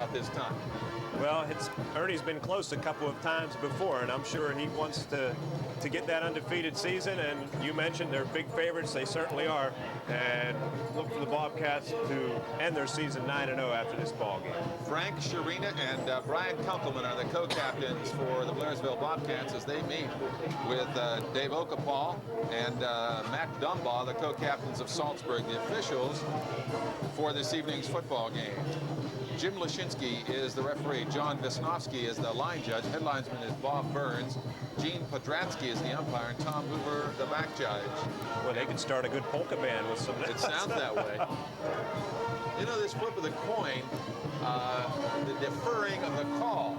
at this time. Well, Ernie's been close a couple of times before, and I'm sure he wants to get that undefeated season. And you mentioned they're big favorites. They certainly are. And look for the Bobcats to end their season 9-0 after this ball game. Frank Sharina and Brian Kunkelman are the co-captains for the Blairsville Bobcats as they meet with Dave Okapal and Matt Dumbaugh, the co-captains of Saltsburg, the officials for this evening's football game. Jim Lashinsky is the referee. John Visnovsky is the line judge. Headlinesman is Bob Burns. Gene Podratsky is the umpire, and Tom Hoover the back judge. Well, they could start a good polka band with some. It sounds that way. You know, this flip of the coin, the deferring of the call,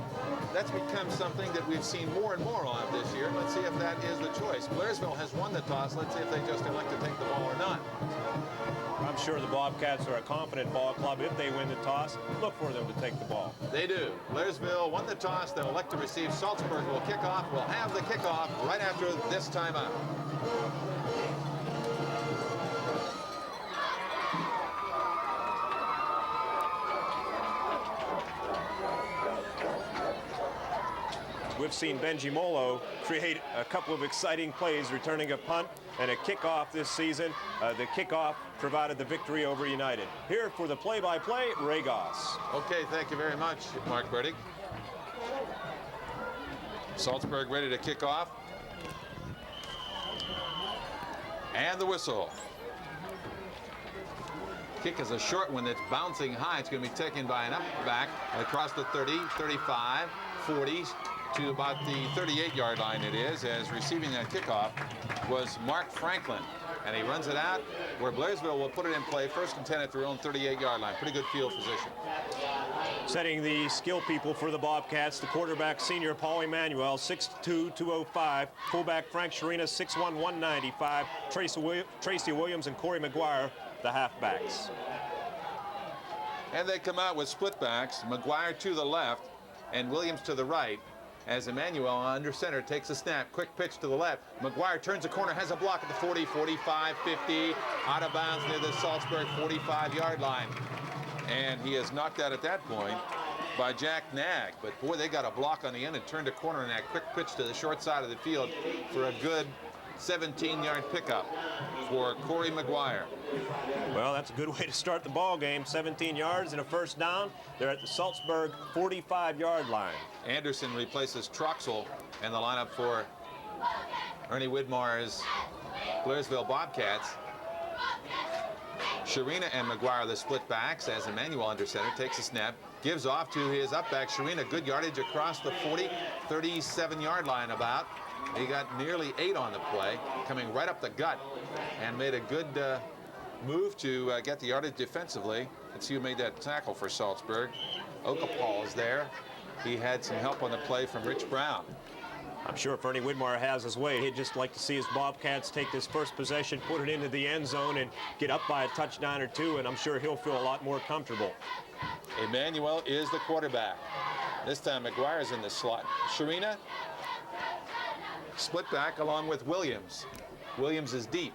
that's become something that we've seen more and more on this year. Let's see if that is the choice. Blairsville has won the toss. Let's see if they just elect to take the ball or not. I'm sure the Bobcats are a confident ball club. If they win the toss, look for them to take the ball. They do. Blairsville won the toss. They'll elect to receive. Saltsburg will kick off. We'll have the kickoff right after this timeout. We've seen Benji Molo create a couple of exciting plays, returning a punt and a kickoff this season. The kickoff provided the victory over United. Here for the play-by-play, Ray Goss. Okay, thank you very much, Mark Burdick. Saltsburg ready to kick off. And the whistle. Kick is a short one that's bouncing high. It's going to be taken by an up back across the 30, 35, 40s. To about the 38-yard line it is, as receiving that kickoff was Mark Franklin. And he runs it out where Blairsville will put it in play, 1st and 10 at their own 38-yard line. Pretty good field position. Setting the skill people for the Bobcats, the quarterback senior Paul Emanuel, 6'2", 205. Fullback Frank Sharina, 6'1", 195. Tracy Williams and Cory McGuire, the halfbacks. And they come out with split backs, McGuire to the left and Williams to the right. As Emanuel under center takes a snap, quick pitch to the left. McGuire turns the corner, has a block at the 40, 45, 50, out of bounds near the Saltsburg 45-yard line. And he is knocked out at that point by Jack Nag. But boy, they got a block on the end and turned a corner in that quick pitch to the short side of the field for a good 17-yard pickup for Cory McGuire. Well, that's a good way to start the ball game. 17 yards and a first down. They're at the Saltsburg 45-yard line. Anderson replaces Troxel in the lineup for Ernie Widmar's Blairsville Bobcats. Sharina and McGuire the split backs as Emanuel under center takes a snap, gives off to his up back Sharina. Good yardage across the 40, 37-yard line about. He got nearly 8 on the play, coming right up the gut, and made a good move to get the yardage defensively. Let's see who made that tackle for Saltsburg. Okapal is there. He had some help on the play from Rich Brown. I'm sure if Ernie Widmar has his way, he'd just like to see his Bobcats take this first possession, put it into the end zone, and get up by a touchdown or two, and I'm sure he'll feel a lot more comfortable. Emanuel is the quarterback. This time McGuire's in the slot. Sharina, split back along with Williams. Williams is deep.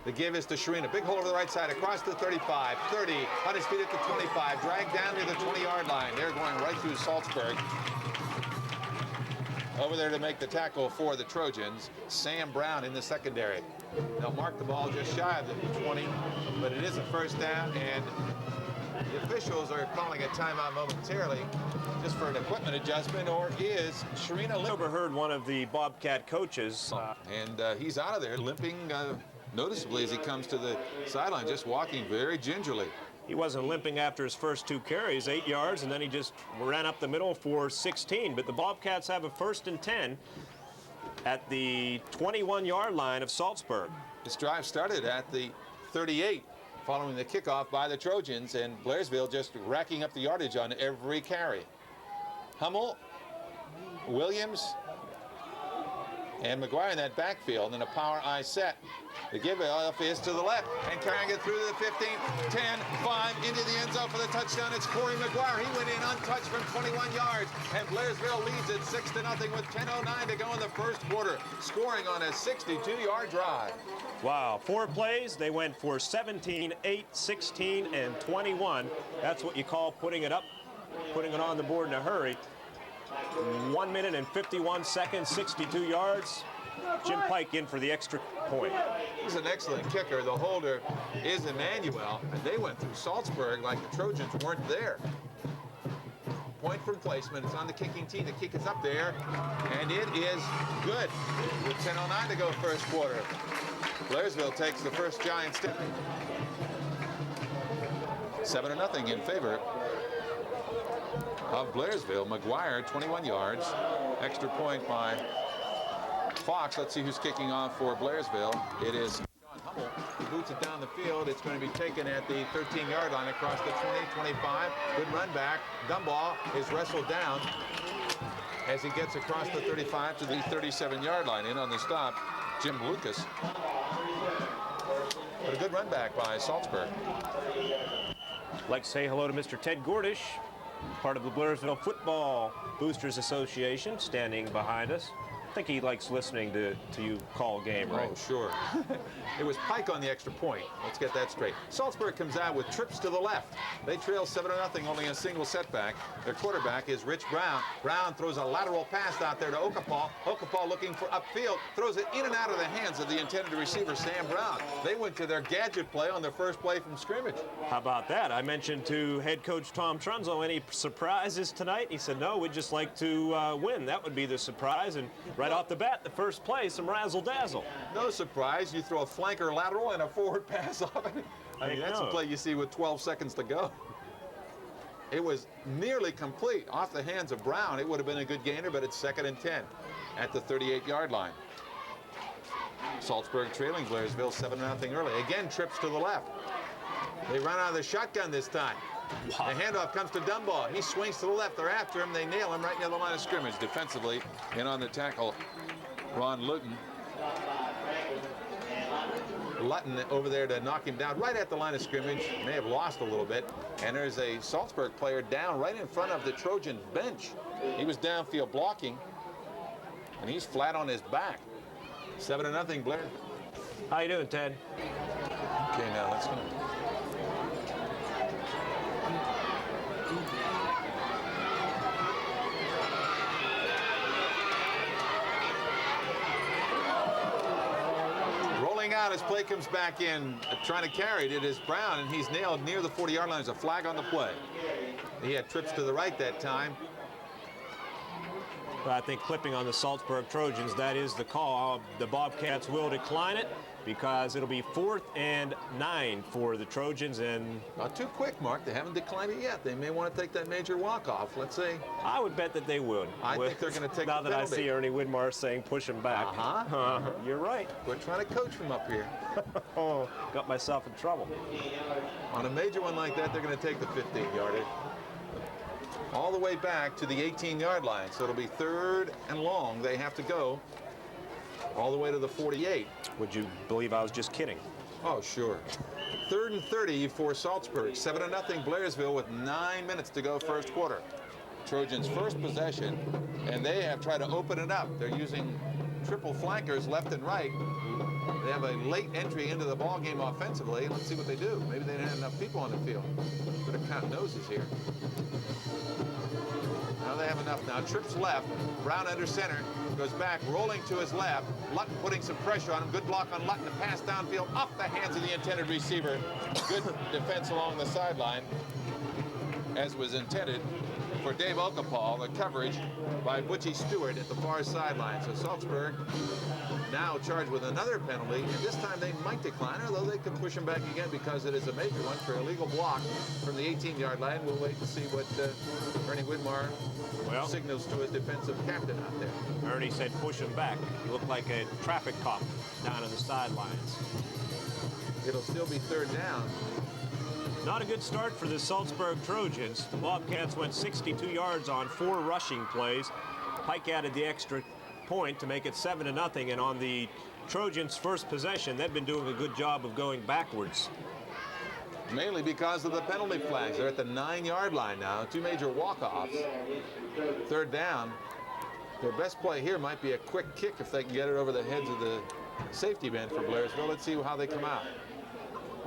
The give is to Sharina. Big hole over the right side, across the 35, 30, on his feet at the 25, dragged down to the 20-yard line. They're going right through Saltsburg. Over there to make the tackle for the Trojans, Sam Brown in the secondary. They'll mark the ball just shy of the 20, but it is a first down, and the officials are calling a timeout momentarily just for an equipment adjustment, or is Sharina limping? Overheard one of the Bobcat coaches. And he's out of there limping noticeably as he comes to the sideline, just walking very gingerly. He wasn't limping after his first 2 carries, 8 yards, and then he just ran up the middle for 16. But the Bobcats have a 1st and 10 at the 21-yard line of Saltsburg. This drive started at the 38, following the kickoff by the Trojans, and Blairsville just racking up the yardage on every carry. Hummel, Williams, and McGuire in that backfield, and a power I set. The give-off is to the left, and carrying it through the 15, 10, 5, into the end zone for the touchdown. It's Cory McGuire. He went in untouched from 21 yards, and Blairsville leads it 6-0 with 10:09 to go in the first quarter, scoring on a 62-yard drive. Wow, 4 plays. They went for 17, 8, 16, and 21. That's what you call putting it up putting it on the board in a hurry. 1 minute and 51 seconds, 62 yards. Jim Pike in for the extra point. He's an excellent kicker. The holder is Emmanuel, and they went through Saltsburg like the Trojans weren't there. Point from placement. It's on the kicking tee. The kick is up there, and it is good. With 10:09 to go first quarter. Blairsville takes the first giant step. 7-0 in favor of Blairsville. McGuire, 21 yards. Extra point by Fox. Let's see who's kicking off for Blairsville. It is Sean Hummel. He boots it down the field. It's going to be taken at the 13-yard line across the 20, 25. Good run back. Dumbaugh is wrestled down as he gets across the 35 to the 37-yard line. In on the stop, Jim Lucas. But a good run back by Saltsburg. I'd like to say hello to Mr. Ted Gordish, part of the Blairsville Football Boosters Association, standing behind us. I think he likes listening to you call a game, right? Oh, sure. It was Pike on the extra point. Let's get that straight. Saltsburg comes out with trips to the left. They trail 7-0, only a single setback. Their quarterback is Rich Brown. Brown throws a lateral pass out there to Okapaw. Okapaw looking for upfield, throws it in and out of the hands of the intended receiver, Sam Brown. They went to their gadget play on their first play from scrimmage. How about that? I mentioned to head coach Tom Trunzo, any surprises tonight? He said, no, we'd just like to win. That would be the surprise. And right off the bat, the first play, some razzle-dazzle. No surprise. You throw a flanker lateral and a forward pass off it. I mean, that's a play you see with 12 seconds to go. It was nearly complete off the hands of Brown. It would have been a good gainer, but it's 2nd and 10 at the 38-yard line. Saltsburg trailing Blairsville 7-0 early. Again, trips to the left. They run out of the shotgun this time. Wow. The handoff comes to Dumbaugh. He swings to the left. They're after him. They nail him right near the line of scrimmage defensively. And on the tackle, Ron Luton. Lutton over there to knock him down right at the line of scrimmage. May have lost a little bit. And there's a Saltsburg player down right in front of the Trojan bench. He was downfield blocking, and he's flat on his back. 7-0, Blair. How you doing, Ted? Okay, now let's go. Out as play comes back in, trying to carry it. It is Brown, and he's nailed near the 40-yard line. There's a flag on the play. He had trips to the right that time. I think clipping on the Saltsburg Trojans, that is the call. The Bobcats will decline it because it'll be 4th and 9 for the Trojans. And not too quick, Mark. They haven't declined it yet. They may want to take that major walk-off. Let's see. I would bet that they would. I think they're going to take now the that penalty. I see Ernie Widmar saying push him back. You're right. We're trying to coach from up here. Oh, got myself in trouble. On a major one like that, they're going to take the 15-yarder. All the way back to the 18-yard line. So it'll be 3rd and long. They have to go all the way to the 48. Would you believe I was just kidding? Oh, sure. 3rd and 30 for Saltsburg. 7-0 Blairsville with 9 minutes to go first quarter. Trojans' first possession, and they have tried to open it up. They're using triple flankers left and right. They have a late entry into the ball game offensively. Let's see what they do. Maybe they didn't have enough people on the field. Better count noses here. Now they have enough now. Trips left. Brown under center. Goes back, rolling to his left. Lutton putting some pressure on him. Good block on Lutton. A pass downfield off the hands of the intended receiver. Good defense along the sideline, as was intended for Dave Okapaw. The coverage by Butchie Stewart at the far sideline. So Saltsburg now charged with another penalty, and this time they might decline, although they could push him back again because it is a major one for illegal block from the 18-yard line. We'll wait and see what Ernie Widmar signals to his defensive captain out there. Ernie said push him back. He looked like a traffic cop down on the sidelines. It'll still be 3rd down. Not a good start for the Saltsburg Trojans. The Bobcats went 62 yards on 4 rushing plays. Pike added the extra point to make it 7-0, and on the Trojans' first possession, they've been doing a good job of going backwards. Mainly because of the penalty flags. They're at the 9-yard line now. 2 major walk-offs. 3rd down. Their best play here might be a quick kick if they can get it over the heads of the safety men for Blairsville. Let's see how they come out.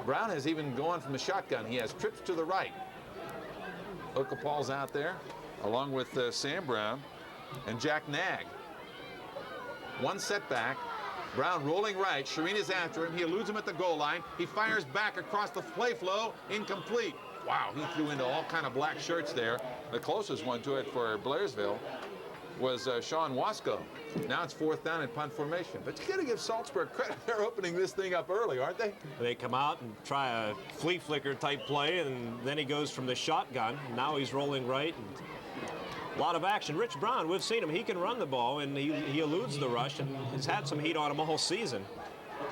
Brown has even gone from the shotgun. He has trips to the right. Okapal's out there, along with Sam Brown and Jack Nag. One setback. Brown rolling right. Sharina's after him. He eludes him at the goal line. He fires back across the play flow. Incomplete. Wow, he threw into all kind of black shirts there. The closest one to it for Blairsville was Sean Wasco. Now it's 4th down in punt formation. But you got to give Saltsburg credit. They're opening this thing up early, aren't they? They come out and try a flea flicker type play, and then he goes from the shotgun. Now he's rolling right. And a lot of action. Rich Brown, we've seen him. He can run the ball, and he eludes the rush, and has had some heat on him all season.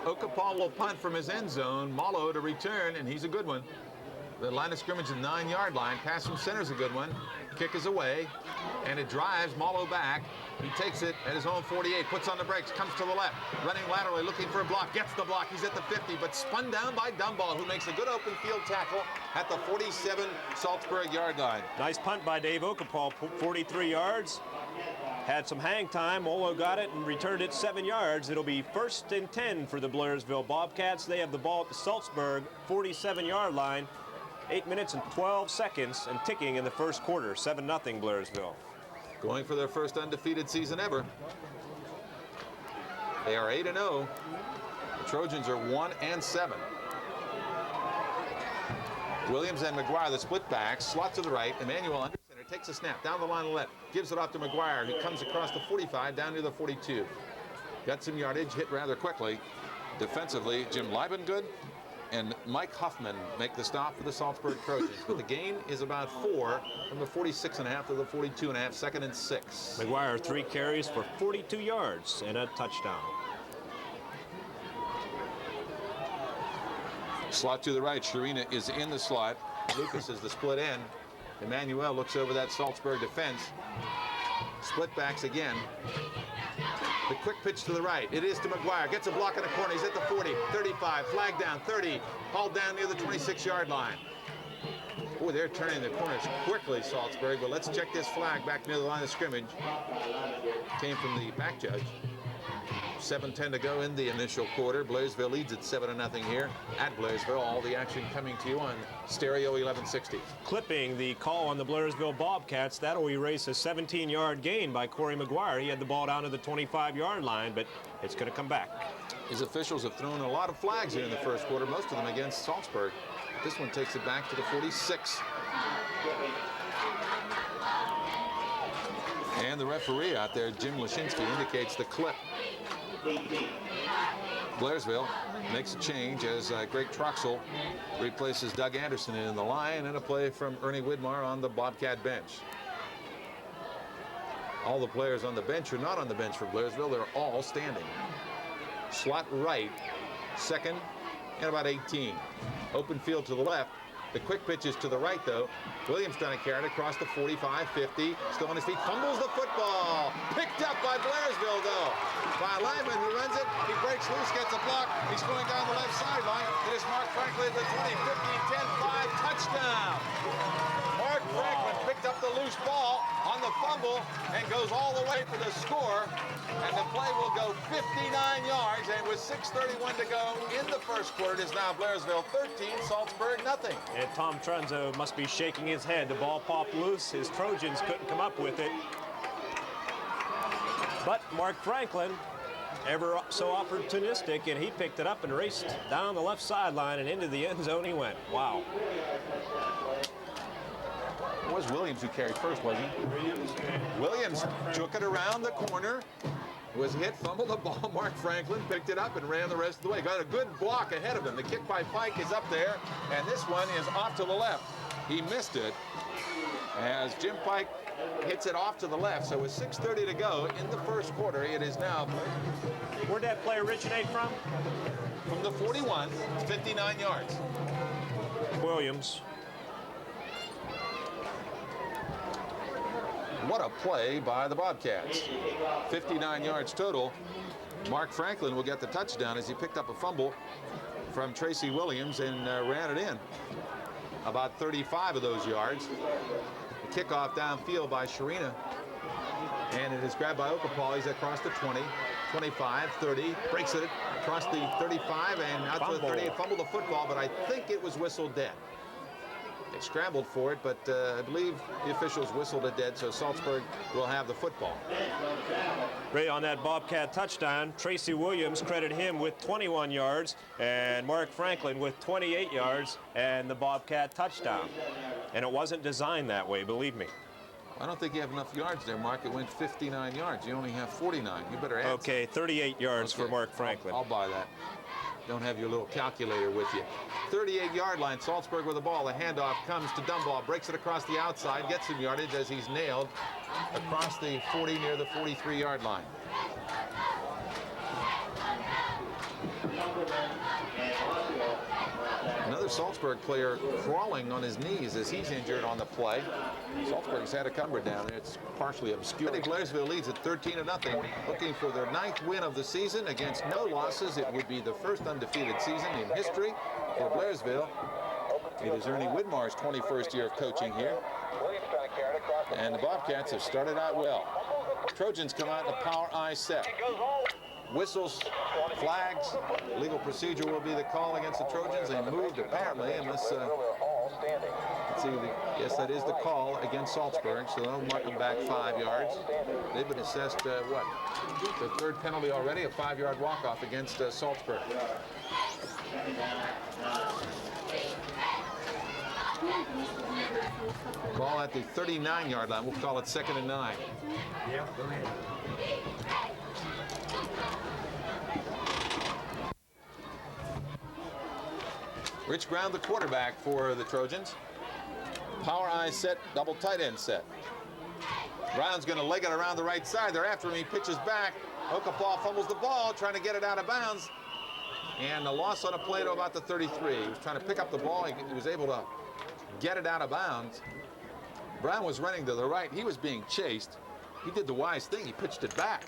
Okapal will punt from his end zone. Malo to return, and he's a good one. The line of scrimmage is the 9-yard line. Pass from center is a good one. Kick is away, and it drives Malo back. He takes it at his own 48, puts on the brakes, comes to the left, running laterally, looking for a block, gets the block. He's at the 50, but spun down by Dumbaugh, who makes a good open field tackle at the 47 Saltsburg yard line. Nice punt by Dave Okapal, 43 yards. Had some hang time. Olo got it and returned it 7 yards. It'll be 1st and 10 for the Blairsville Bobcats. They have the ball at the Saltsburg 47-yard line. 8 minutes and 12 seconds and ticking in the first quarter. 7-0 Blairsville. Going for their first undefeated season ever. They are 8-0. The Trojans are 1-7. Williams and McGuire, the split backs, slot to the right. Emmanuel under center, takes a snap down the line on the left, gives it off to McGuire. He comes across the 45 down near the 42. Got some yardage, hit rather quickly. Defensively, Jim Liebengood and Mike Huffman make the stop for the Saltsburg Trojans. But the gain is about 4 from the 46.5 to the 42.5, 2nd and 6. McGuire 3 carries for 42 yards and a touchdown. Slot to the right. Sharina is in the slot. Lucas is the split end. Emmanuel looks over that Saltsburg defense. Split backs again. The quick pitch to the right. It is to McGuire. Gets a block in the corner. He's at the 40, 35, flag down, 30. Hauled down near the 26-yard line. Boy, they're turning the corners quickly, Saltsburg. But let's check this flag back near the line of scrimmage. Came from the back judge. 7:10 to go in the initial quarter. Blairsville leads at 7-0 here at Blairsville. All the action coming to you on Stereo 1160. Clipping the call on the Blairsville Bobcats. That'll erase a 17-yard gain by Cory McGuire. He had the ball down to the 25-yard line, but it's going to come back. His officials have thrown a lot of flags here in the first quarter, most of them against Saltsburg. This one takes it back to the 46. And the referee out there, Jim Lashinsky, indicates the clip. Blairsville makes a change as Greg Troxel replaces Doug Anderson in the line, and a play from Ernie Widmar on the Bobcat bench. All the players on the bench are not on the bench for Blairsville. They're all standing. Slot right, 2nd and about 18. Open field to the left. The quick pitch is to the right, though. Williams trying to carry it across the 45, 50. Still on his feet. Fumbles the football. Picked up by Blairsville, though. By Lyman, who runs it. He breaks loose, gets a block. He's going down the left sideline. It is Mark Franklin at the 20, 50, 10, 5. Touchdown. Mark Franklin picked up the loose ball on the fumble and goes all the way for the score. And the play will go 59 yards. And with 6:31 to go in the first quarter, it is now Blairsville 13, Saltsburg nothing. And Tom Trunzo must be shaking his head. The ball popped loose. His Trojans couldn't come up with it. But Mark Franklin, ever so opportunistic, and he picked it up and raced down the left sideline and into the end zone he went. Wow. It was Williams who carried first, wasn't he? Williams took it around the corner, was hit, fumbled the ball. Mark Franklin picked it up and ran the rest of the way. Got a good block ahead of him. The kick by Pike is up there, and this one is off to the left. He missed it as Jim Pike hits it off to the left. So with 6:30 to go in the first quarter, it is now. Where'd that play originate from? From the 41, 59 yards. Williams. What a play by the Bobcats. 59 yards total. Mark Franklin will get the touchdown as he picked up a fumble from Tracy Williams and ran it in. About 35 of those yards. The kickoff downfield by Sharina. And it is grabbed by Okapal. He's across the 20, 25, 30. Breaks it across the 35 and out to the 38. Fumbled the football, but I think it was whistled dead. They scrambled for it, but I believe the officials whistled it dead, so Saltsburg will have the football. Ray, on that Bobcat touchdown, Tracy Williams credited him with 21 yards and Mark Franklin with 28 yards and the Bobcat touchdown. And it wasn't designed that way, believe me. I don't think you have enough yards there, Mark. It went 59 yards. You only have 49. You better add. Okay, 38 yards for Mark Franklin. I'll buy that. Don't have your little calculator with you. 38-yard line, Saltsburg with the ball. The handoff comes to Dumbaugh, breaks it across the outside, gets some yardage as he's nailed across the 40 near the 43-yard line. Another Saltsburg player crawling on his knees as he's injured on the play. Saltsburg's had a cover down there. It's partially obscure. Blairsville leads at 13-0, looking for their 9th win of the season against no losses. It would be the first undefeated season in history for Blairsville. It is Ernie Widmar's 21st year of coaching here. And the Bobcats have started out well. Trojans come out in a power I set. Whistles, flags, legal procedure will be the call against the Trojans. They moved apparently, and this, let's see, yes, that is the call against Saltsburg, so they'll mark them back 5 yards. They've been assessed, what, the 3rd penalty already, a 5-yard walk-off against Saltsburg. Ball at the 39-yard line. We'll call it 2nd and 9. Yeah, go ahead. Rich Brown, the quarterback for the Trojans. Power I set, double tight end set. Brown's going to leg it around the right side. They're after him. He pitches back. Okapaw fumbles the ball, trying to get it out of bounds. And a loss on a play to about the 33. He was trying to pick up the ball. He was able to get it out of bounds. Brown was running to the right. He was being chased. He did the wise thing. He pitched it back.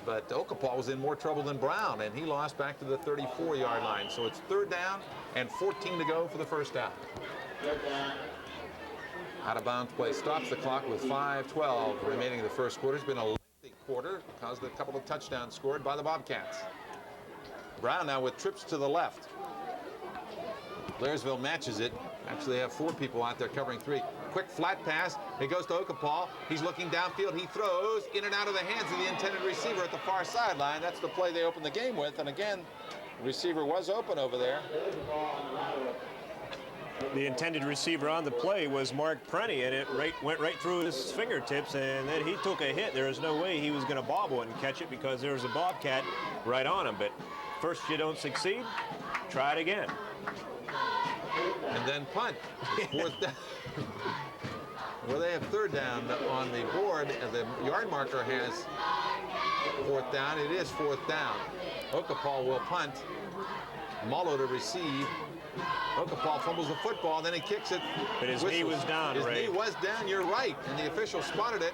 But Okapaw was in more trouble than Brown, and he lost back to the 34-yard line. So it's 3rd down and 14 to go for the first down. Out of bounds play stops the clock with 5:12 remaining in the first quarter. It's been a lengthy quarter because of a couple of touchdowns scored by the Bobcats. Brown now with trips to the left. Blairsville matches it. Actually, they have 4 people out there covering 3. Quick flat pass. It goes to Okapaw. He's looking downfield. He throws in and out of the hands of the intended receiver at the far sideline. That's the play they opened the game with. And again, the receiver was open over there. The intended receiver on the play was Mark Prenny, and it went right through his fingertips, and then he took a hit. There was no way he was going to bobble it and catch it because there was a Bobcat right on him. But first you don't succeed, try it again. And then punt. 4th down. Well, they have 3rd down on the board. The yard marker has 4th down. It is 4th down. Okapaw will punt. Malo to receive. Okapaw fumbles the football, then he kicks it. But his knee was down, His Ray. knee was down, you're right. And the official spotted it.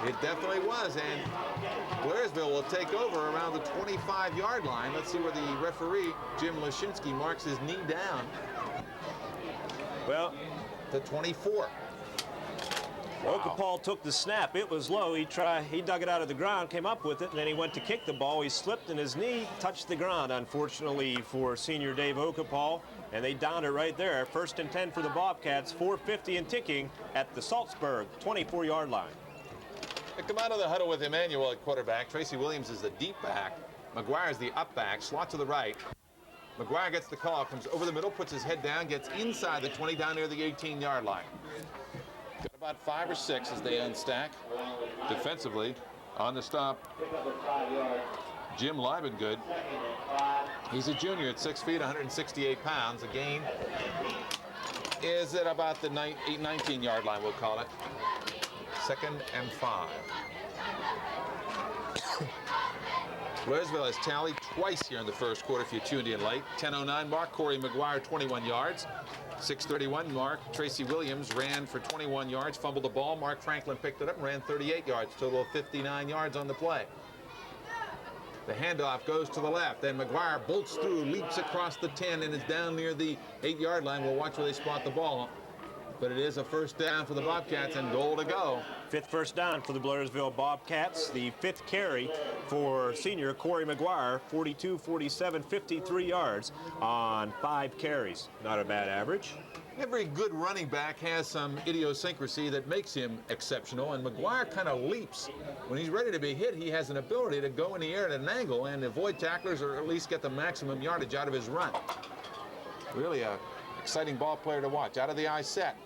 It definitely was. And Blairsville will take over around the 25-yard line. Let's see where the referee, Jim Lashinsky, marks his knee down. Well, to 24. Okapaw took the snap. It was low. He dug it out of the ground, came up with it, and then he went to kick the ball. He slipped, and his knee touched the ground, unfortunately, for senior Dave Okapaw, and they downed it right there. 1st and 10 for the Bobcats, 4:50 and ticking at the Saltsburg 24-yard line. They come out of the huddle with Emmanuel at quarterback. Tracy Williams is the deep back. McGuire is the up back, slot to the right. McGuire gets the call, comes over the middle, puts his head down, gets inside the 20 down near the 18-yard line. Got about 5 or 6 as they unstack. Defensively, on the stop, Jim Liebengood. He's a junior at 6 feet, 168 pounds. The gain is at about the 19-yard line, we'll call it. 2nd and 5. Blairsville has tallied twice here in the first quarter if you tuned in late. 10:09 mark, Cory McGuire 21 yards. 6:31 mark, Tracy Williams ran for 21 yards, fumbled the ball. Mark Franklin picked it up and ran 38 yards, total of 59 yards on the play. The handoff goes to the left. Then McGuire bolts through, leaps across the 10, and is down near the 8-yard line. We'll watch where they spot the ball. but it is a first down for the Bobcats and goal to go. 5th first down for the Blairsville Bobcats. The 5th carry for senior Cory McGuire, 42-47, 53 yards on 5 carries. Not a bad average. Every good running back has some idiosyncrasy that makes him exceptional, and McGuire kind of leaps. When he's ready to be hit, he has an ability to go in the air at an angle and avoid tacklers or at least get the maximum yardage out of his run. Really a exciting ball player to watch. Out of the eye set.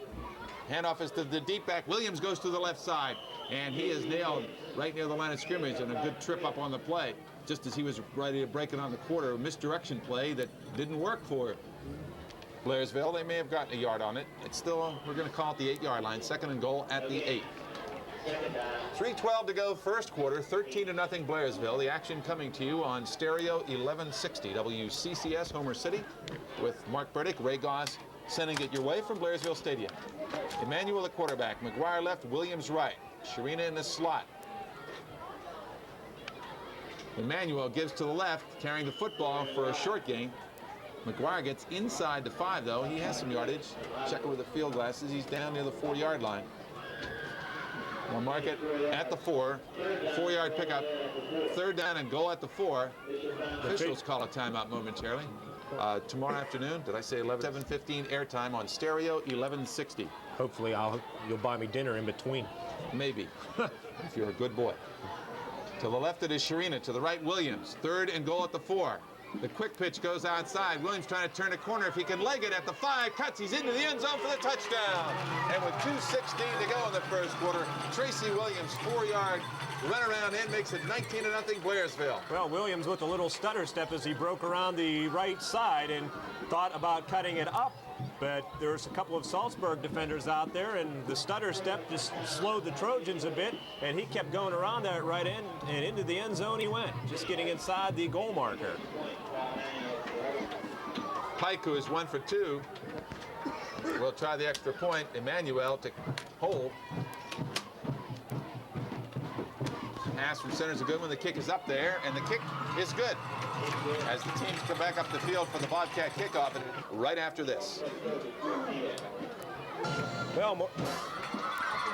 Handoff is to the deep back. Williams goes to the left side, and he is nailed right near the line of scrimmage, and a good trip up on the play. Just as he was ready to break it on the quarter, a misdirection play that didn't work for Blairsville. They may have gotten a yard on it. It's still, we're going to call it the 8-yard line. 2nd and goal at the 8. 3:12 to go, first quarter, 13-0 Blairsville. The action coming to you on Stereo 1160 WCCS Homer City with Mark Burdick, Ray Goss sending it your way from Blairsville Stadium. Emmanuel the quarterback, McGuire left, Williams right. Sharina in the slot. Emmanuel gives to the left, carrying the football for a short gain. McGuire gets inside the 5, though. He has some yardage. Check it with the field glasses. He's down near the 4-yard line. We'll mark it at the 4. 4-yard pickup. 3rd down and goal at the 4. Officials call a timeout momentarily. Tomorrow afternoon, did I say 7:15 airtime on Stereo 1160? Hopefully you'll buy me dinner in between. Maybe, if you're a good boy. To the left it is Sharina. To the right, Williams. 3rd and goal at the 4. The quick pitch goes outside. Williams trying to turn a corner. If he can leg it at the 5, cuts. He's into the end zone for the touchdown. And with 2:16 to go in the first quarter, Tracy Williams, 4-yard run around in, makes it 19-0 Blairsville. Well, Williams with a little stutter step as he broke around the right side and thought about cutting it up. But there's a couple of Saltsburg defenders out there, and the stutter step just slowed the Trojans a bit, and he kept going around that right end, and into the end zone he went, just getting inside the goal marker. Pike, who is 1 for 2, will try the extra point. Emmanuel to hold. Pass from center is a good one. The kick is up there, and the kick is good. As the teams come back up the field for the Bobcat kickoff, and right after this. Well,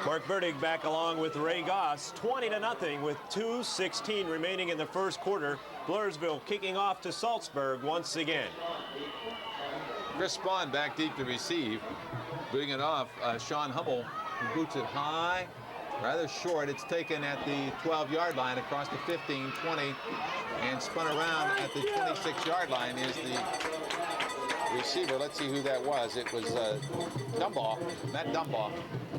Mark Burdick back along with Ray Goss, 20-0 with 2:16 remaining in the first quarter. Blairsville kicking off to Saltsburg once again. Chris Spawn back deep to receive. Booting it off, Sean Hummel, who boots it high, rather short. It's taken at the 12-yard line across the 15, 20, and spun around at the 26-yard line is the receiver. Let's see who that was. It was Dumbaugh, Matt Dumbaugh.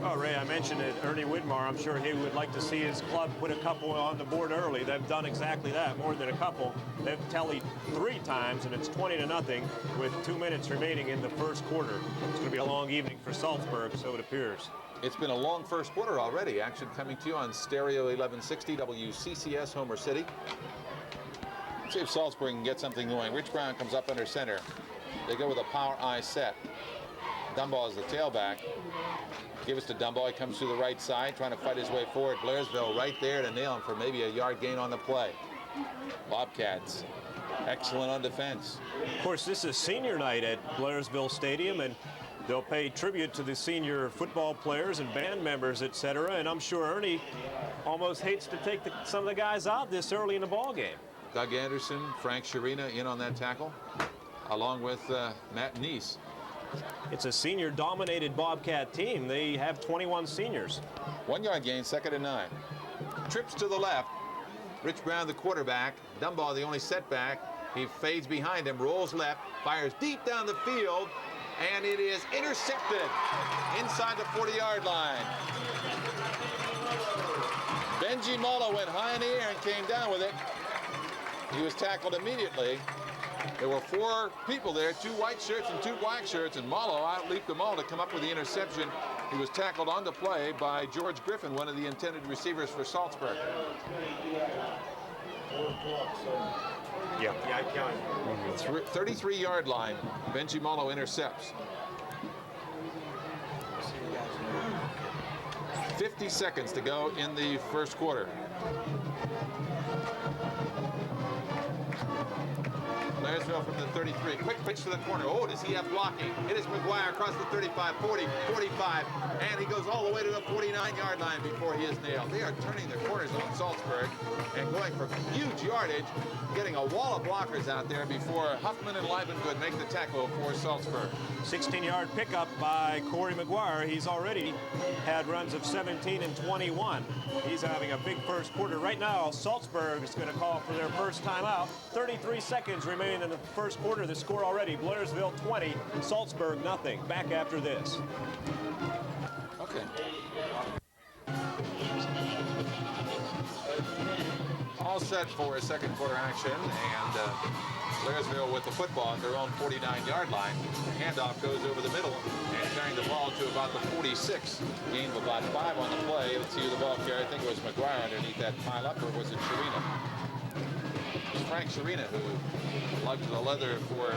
Oh, Ray, I mentioned it. Ernie Widmar, I'm sure he would like to see his club put a couple on the board early. They've done exactly that, more than a couple. They've tallied 3 times, and it's 20-0 with 2 minutes remaining in the first quarter. It's going to be a long evening for Saltsburg, so it appears. It's been a long first quarter already. Action coming to you on Stereo 1160 WCCS Homer City. Let's see if Saltsburg can get something going. Rich Brown comes up under center. They go with a power eye set. Dumbaugh is the tailback. Give us to Dumbaugh. He comes to the right side, trying to fight his way forward. Blairsville right there to nail him for maybe a yard gain on the play. Bobcats, excellent on defense. Of course, this is senior night at Blairsville Stadium, and they'll pay tribute to the senior football players and band members, etc. And I'm sure Ernie almost hates to take some of the guys out this early in the ball game. Doug Anderson, Frank Sharina in on that tackle, along with Matt Neese. It's a senior-dominated Bobcat team. They have 21 seniors. 1-yard gain, 2nd and 9. Trips to the left. Rich Brown, the quarterback. Dumbaugh, the only setback. He fades behind him, rolls left, fires deep down the field, and it is intercepted inside the 40-yard line. Benji Mulla went high in the air and came down with it. He was tackled immediately. There were 4 people there, 2 white shirts and 2 black shirts, and Mulla outleaped them all to come up with the interception. He was tackled on the play by George Griffin, one of the intended receivers for Saltsburg. Yeah, I counted. 33-yard line. Benji Mulla intercepts. 50 seconds to go in the first quarter. Blairsville from the 33. Quick pitch to the corner. Oh, does he have blocking? It is McGuire across the 35, 40, 45, and he goes all the way to the 49-yard line before he is nailed. They are turning the corners on Saltsburg and going for huge yardage, getting a wall of blockers out there before Huffman and Livengood make the tackle for Saltsburg. 16-yard pickup by Cory McGuire. He's already had runs of 17 and 21. He's having a big first quarter. Right now, Saltsburg is going to call for their first timeout. 33 seconds remain in the first quarter. The score already, Blairsville 20, Saltsburg nothing. Back after this. Okay. All set for a second quarter action, and Blairsville with the football at their own 49-yard line. The handoff goes over the middle and carrying the ball to about the 46. Gain of about 5 on the play. Let's see who the ball carried. I think it was McGuire underneath that pile up, or was it Sharina? It was Frank Sharina who lugged the leather for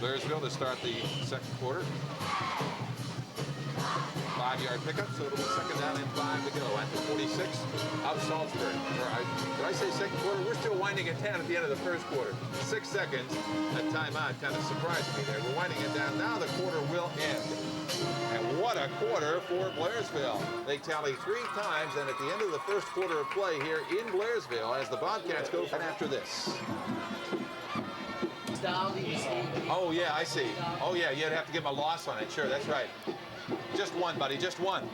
Blairsville to start the second quarter. 5-yard pickup, so it'll be second down and 5 to go at the 46 of Saltsburg. Did I say second quarter? We're still winding it down at the end of the first quarter. 6 seconds. That timeout kind of surprised me there. We're winding it down. Now the quarter will end. And what a quarter for Blairsville. They tally 3 times, and at the end of the first quarter of play here in Blairsville as the Bobcats go after this. Oh, yeah, I see. Oh, yeah, you'd have to give him a loss on it. Sure, that's right. Just one, buddy, just one.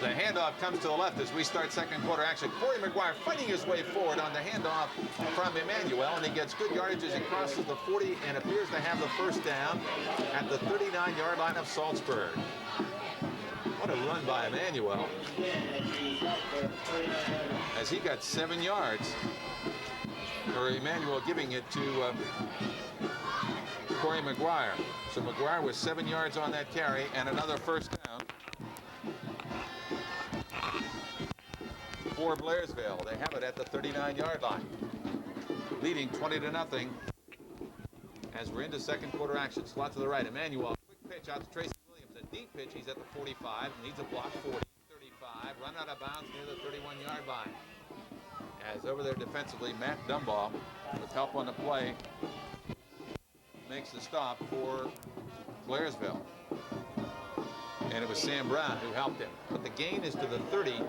The handoff comes to the left as we start second quarter action. Cory McGuire fighting his way forward on the handoff from Emmanuel, and he gets good yardage as he crosses the 40 and appears to have the first down at the 39-yard line of Saltsburg. What a run by Emmanuel, as he got 7 yards. Or Emmanuel giving it to Cory McGuire. So McGuire was 7 yards on that carry and another first down for Blairsville. They have it at the 39-yard line, leading 20-0 as we're into second quarter action. Slot to the right. Emmanuel, quick pitch out to Tracy Williams. A deep pitch. He's at the 45. Needs a block. 40, 35. Run out of bounds near the 31-yard line. As over there defensively, Matt Dumbaugh, with help on the play, makes the stop for Blairsville. And it was Sam Brown who helped him. But the gain is to the 30.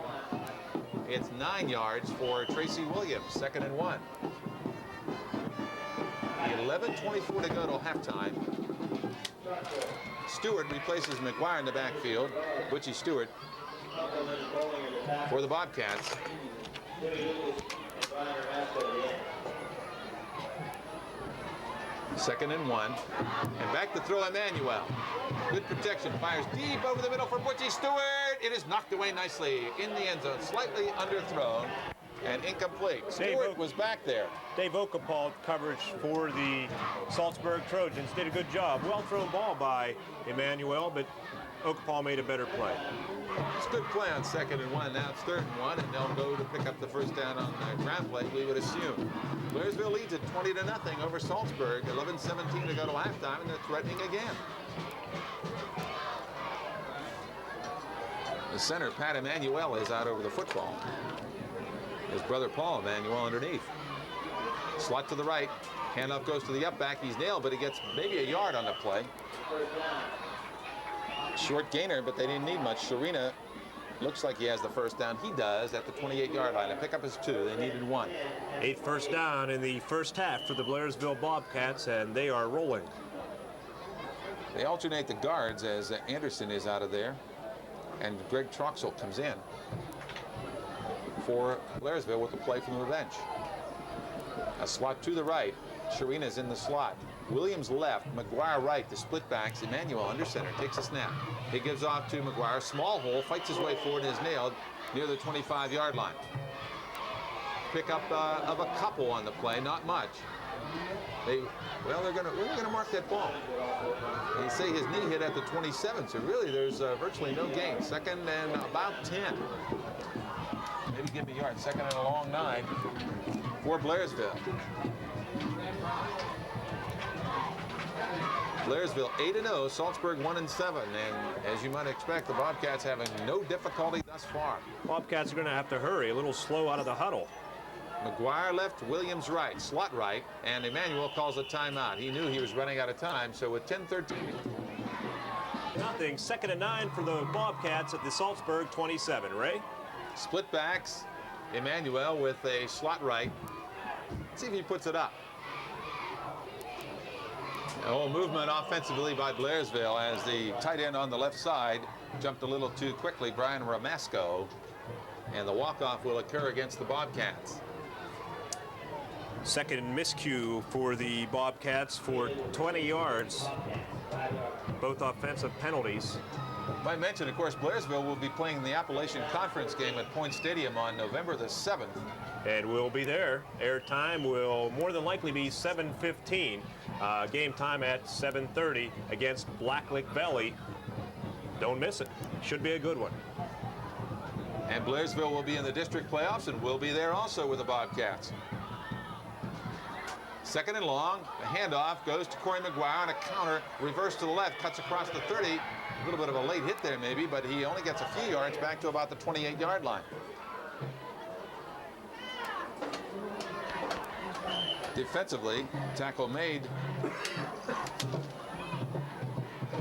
It's 9 yards for Tracy Williams, 2nd and 1. 11:24 to go till halftime. Stewart replaces McGuire in the backfield. Butchie Stewart for the Bobcats. Second and 1. And back to throw Emmanuel. Good protection. Fires deep over the middle for Butchie Stewart. It is knocked away nicely in the end zone. Slightly underthrown and incomplete. Stewart was back there. Dave Okapal coverage for the Saltsburg Trojans. Did a good job. Well thrown ball by Emmanuel, but Okapal made a better play. It's a good play on 2nd and 1. Now it's 3rd and 1, and they'll go to pick up the first down on ground play, we would assume. Blairsville leads it 20-0 over Saltsburg. 11:17 to go to halftime, and they're threatening again. The center, Pat Emmanuel, is out over the football. His brother Paul Emmanuel underneath. Slot to the right. Handoff goes to the up back. He's nailed, but he gets maybe a yard on the play. Short gainer, but they didn't need much. Sharina looks like he has the first down. He does at the 28-yard line. The pickup is 2. They needed 1. 8 first down in the first half for the Blairsville Bobcats, and they are rolling. They alternate the guards as Anderson is out of there, and Greg Troxel comes in for Blairsville with the play from the bench. A slot to the right. Sharina's in the slot. Williams left, McGuire right, the split backs. Emmanuel under center, takes a snap. He gives off to McGuire, small hole, fights his way forward and is nailed near the 25-yard line. Pickup of a couple on the play, not much. They're gonna mark that ball. They say his knee hit at the 27, so really there's virtually no gain. 2nd and about 10. Maybe give me a yard. 2nd and a long 9 for Blairsville. Blairsville 8-0, Saltsburg 1-7, and as you might expect, the Bobcats having no difficulty thus far. Bobcats are going to have to hurry, a little slow out of the huddle. McGuire left, Williams right, slot right, and Emmanuel calls a timeout. He knew he was running out of time, so with 10:13. Nothing. 2nd and 9 for the Bobcats at the Saltsburg 27. Ray? Split backs. Emmanuel with a slot right. Let's see if he puts it up. Oh, movement offensively by Blairsville as the tight end on the left side jumped a little too quickly, Brian Ramasco, and the walk-off will occur against the Bobcats. Second miscue for the Bobcats for 20 yards. Both offensive penalties. I mentioned, of course, Blairsville will be playing the Appalachian Conference game at Point Stadium on November the 7th. And we'll be there. Airtime will more than likely be 7:15. Game time at 7:30 against Blacklick Valley. Don't miss it. Should be a good one. And Blairsville will be in the district playoffs and will be there also with the Bobcats. 2nd and long. The handoff goes to Cory McGuire on a counter. Reverse to the left. Cuts across the 30. A little bit of a late hit there maybe, but he only gets a few yards back to about the 28-yard line. Defensively, tackle made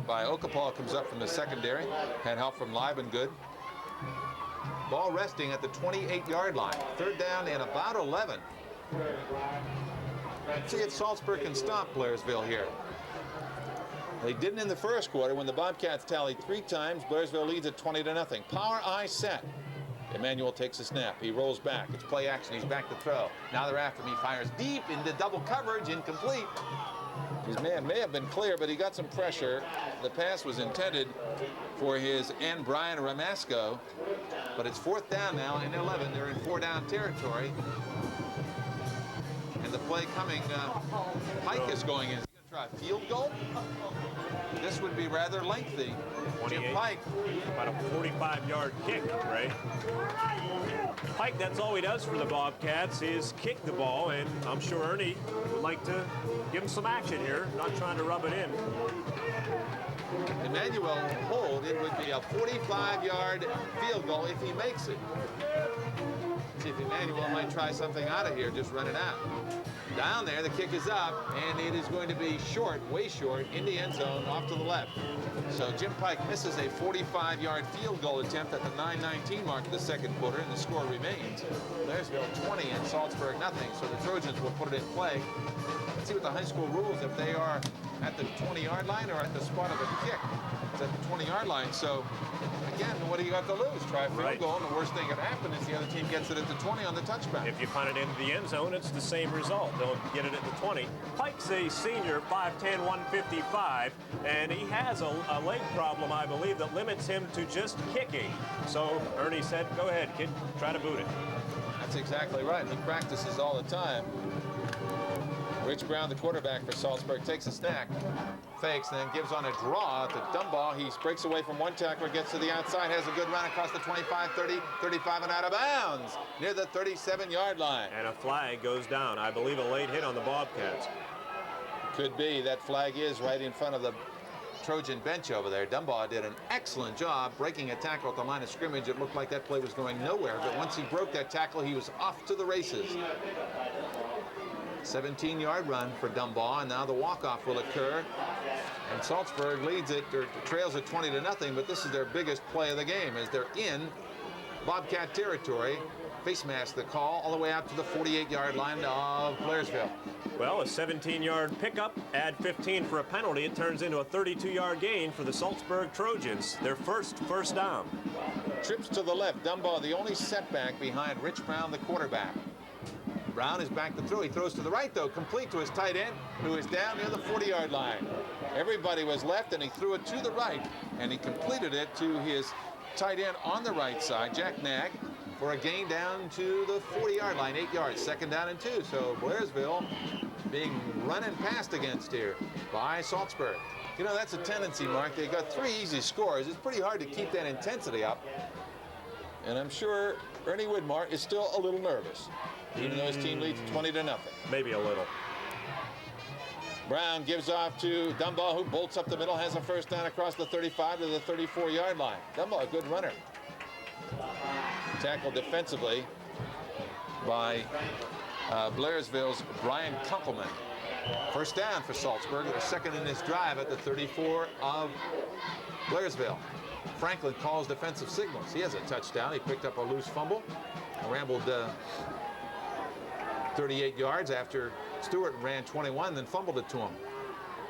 by Okapal comes up from the secondary. Had help from Liebengood. Ball resting at the 28-yard line. 3rd down and about 11. Let's see if Saltsburg can stop Blairsville here. They didn't in the first quarter when the Bobcats tallied 3 times. Blairsville leads at 20-0. Power I set. Emmanuel takes a snap. He rolls back. It's play action. He's back to throw. Now they're after him. He fires deep into double coverage. Incomplete. His man may have been clear, but he got some pressure. The pass was intended for his end, Brian Ramasco. But it's 4th down now and 11. They're in 4-down territory. And the play coming, Pike is going in. He's going to try a field goal. This would be rather lengthy. Jim Pike. About a 45-yard kick, Ray. Pike, that's all he does for the Bobcats is kick the ball, and I'm sure Ernie would like to give him some action here, not trying to rub it in. Emmanuel hold, it would be a 45-yard field goal if he makes it. See if Emmanuel might try something out of here, just run it out. Down there, the kick is up, and it is going to be short, way short, in the end zone, off to the left. So Jim Pike misses a 45-yard field goal attempt at the 9:19 mark of the 2nd quarter, and the score remains Blairsville 20 and Saltsburg nothing. So the Trojans will put it in play. Let's see what the high school rules, if they are at the 20-yard line or at the spot of the kick. It's at the 20-yard line. So again, what do you have to lose? Try a field goal, and the worst thing that could happen is the other team gets it at the 20 on the touchback. If you punt it into the end zone, it's the same result. They'll get it at the 20. Pike's a senior, 5'10", 155, and he has a leg problem, I believe, that limits him to just kicking. So Ernie said, go ahead, kid, try to boot it. That's exactly right. He practices all the time. Rich Brown, the quarterback for Saltsburg, takes a snack, fakes, and then gives on a draw to Dumbaugh. He breaks away from one tackler, gets to the outside, has a good run across the 25, 30, 35, and out of bounds near the 37-yard line. And a flag goes down. I believe a late hit on the Bobcats. Could be. That flag is right in front of the Trojan bench over there. Dumbaugh did an excellent job breaking a tackle at the line of scrimmage. It looked like that play was going nowhere, but once he broke that tackle, he was off to the races. 17-yard run for Dumbaugh, and now the walk-off will occur. And Saltsburg leads it, or trails it 20-0, but this is their biggest play of the game as they're in Bobcat territory. Face mask the call all the way out to the 48-yard line of Blairsville. Well, a 17-yard pickup, add 15 for a penalty. It turns into a 32-yard gain for the Saltsburg Trojans, their first down. Trips to the left. Dumbaugh, the only setback behind Rich Brown, the quarterback. Brown is back to throw. He throws to the right, though, complete to his tight end, who is down near the 40-yard line. Everybody was left, and he threw it to the right, and he completed it to his tight end on the right side, Jack Nag, for a gain down to the 40-yard line, 8 yards, 2nd down and 2. So Blairsville being run and passed against here by Saltsburg. You know, that's a tendency, Mark. They got 3 easy scores. It's pretty hard to keep that intensity up. And I'm sure Ernie Widmar is still a little nervous, even though his team leads 20-0. Maybe a little. Brown gives off to Dumbaugh, who bolts up the middle, has a first down across the 35 to the 34-yard line. Dumbaugh, a good runner. Tackled defensively by Blairsville's Brian Kunkelman. First down for Saltsburg, the second in this drive at the 34 of Blairsville. Franklin calls defensive signals. He has a touchdown. He picked up a loose fumble, rambled 38 yards after Stewart ran 21, then fumbled it to him.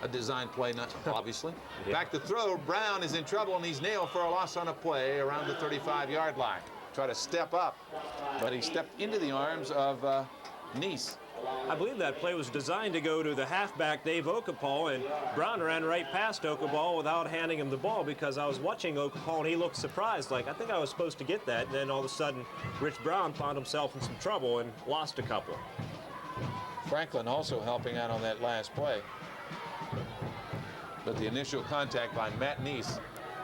A design play, not obviously. Yeah. Back to throw. Brown is in trouble, and he's nailed for a loss on a play around the 35-yard line. Try to step up, but he stepped into the arms of Nice. I believe that play was designed to go to the halfback, Dave Okapal, and Brown ran right past Okapal without handing him the ball, because I was watching Okapal and he looked surprised, like, I think I was supposed to get that. And then all of a sudden, Rich Brown found himself in some trouble and lost a couple. Franklin also helping out on that last play. But the initial contact by Matt Nice,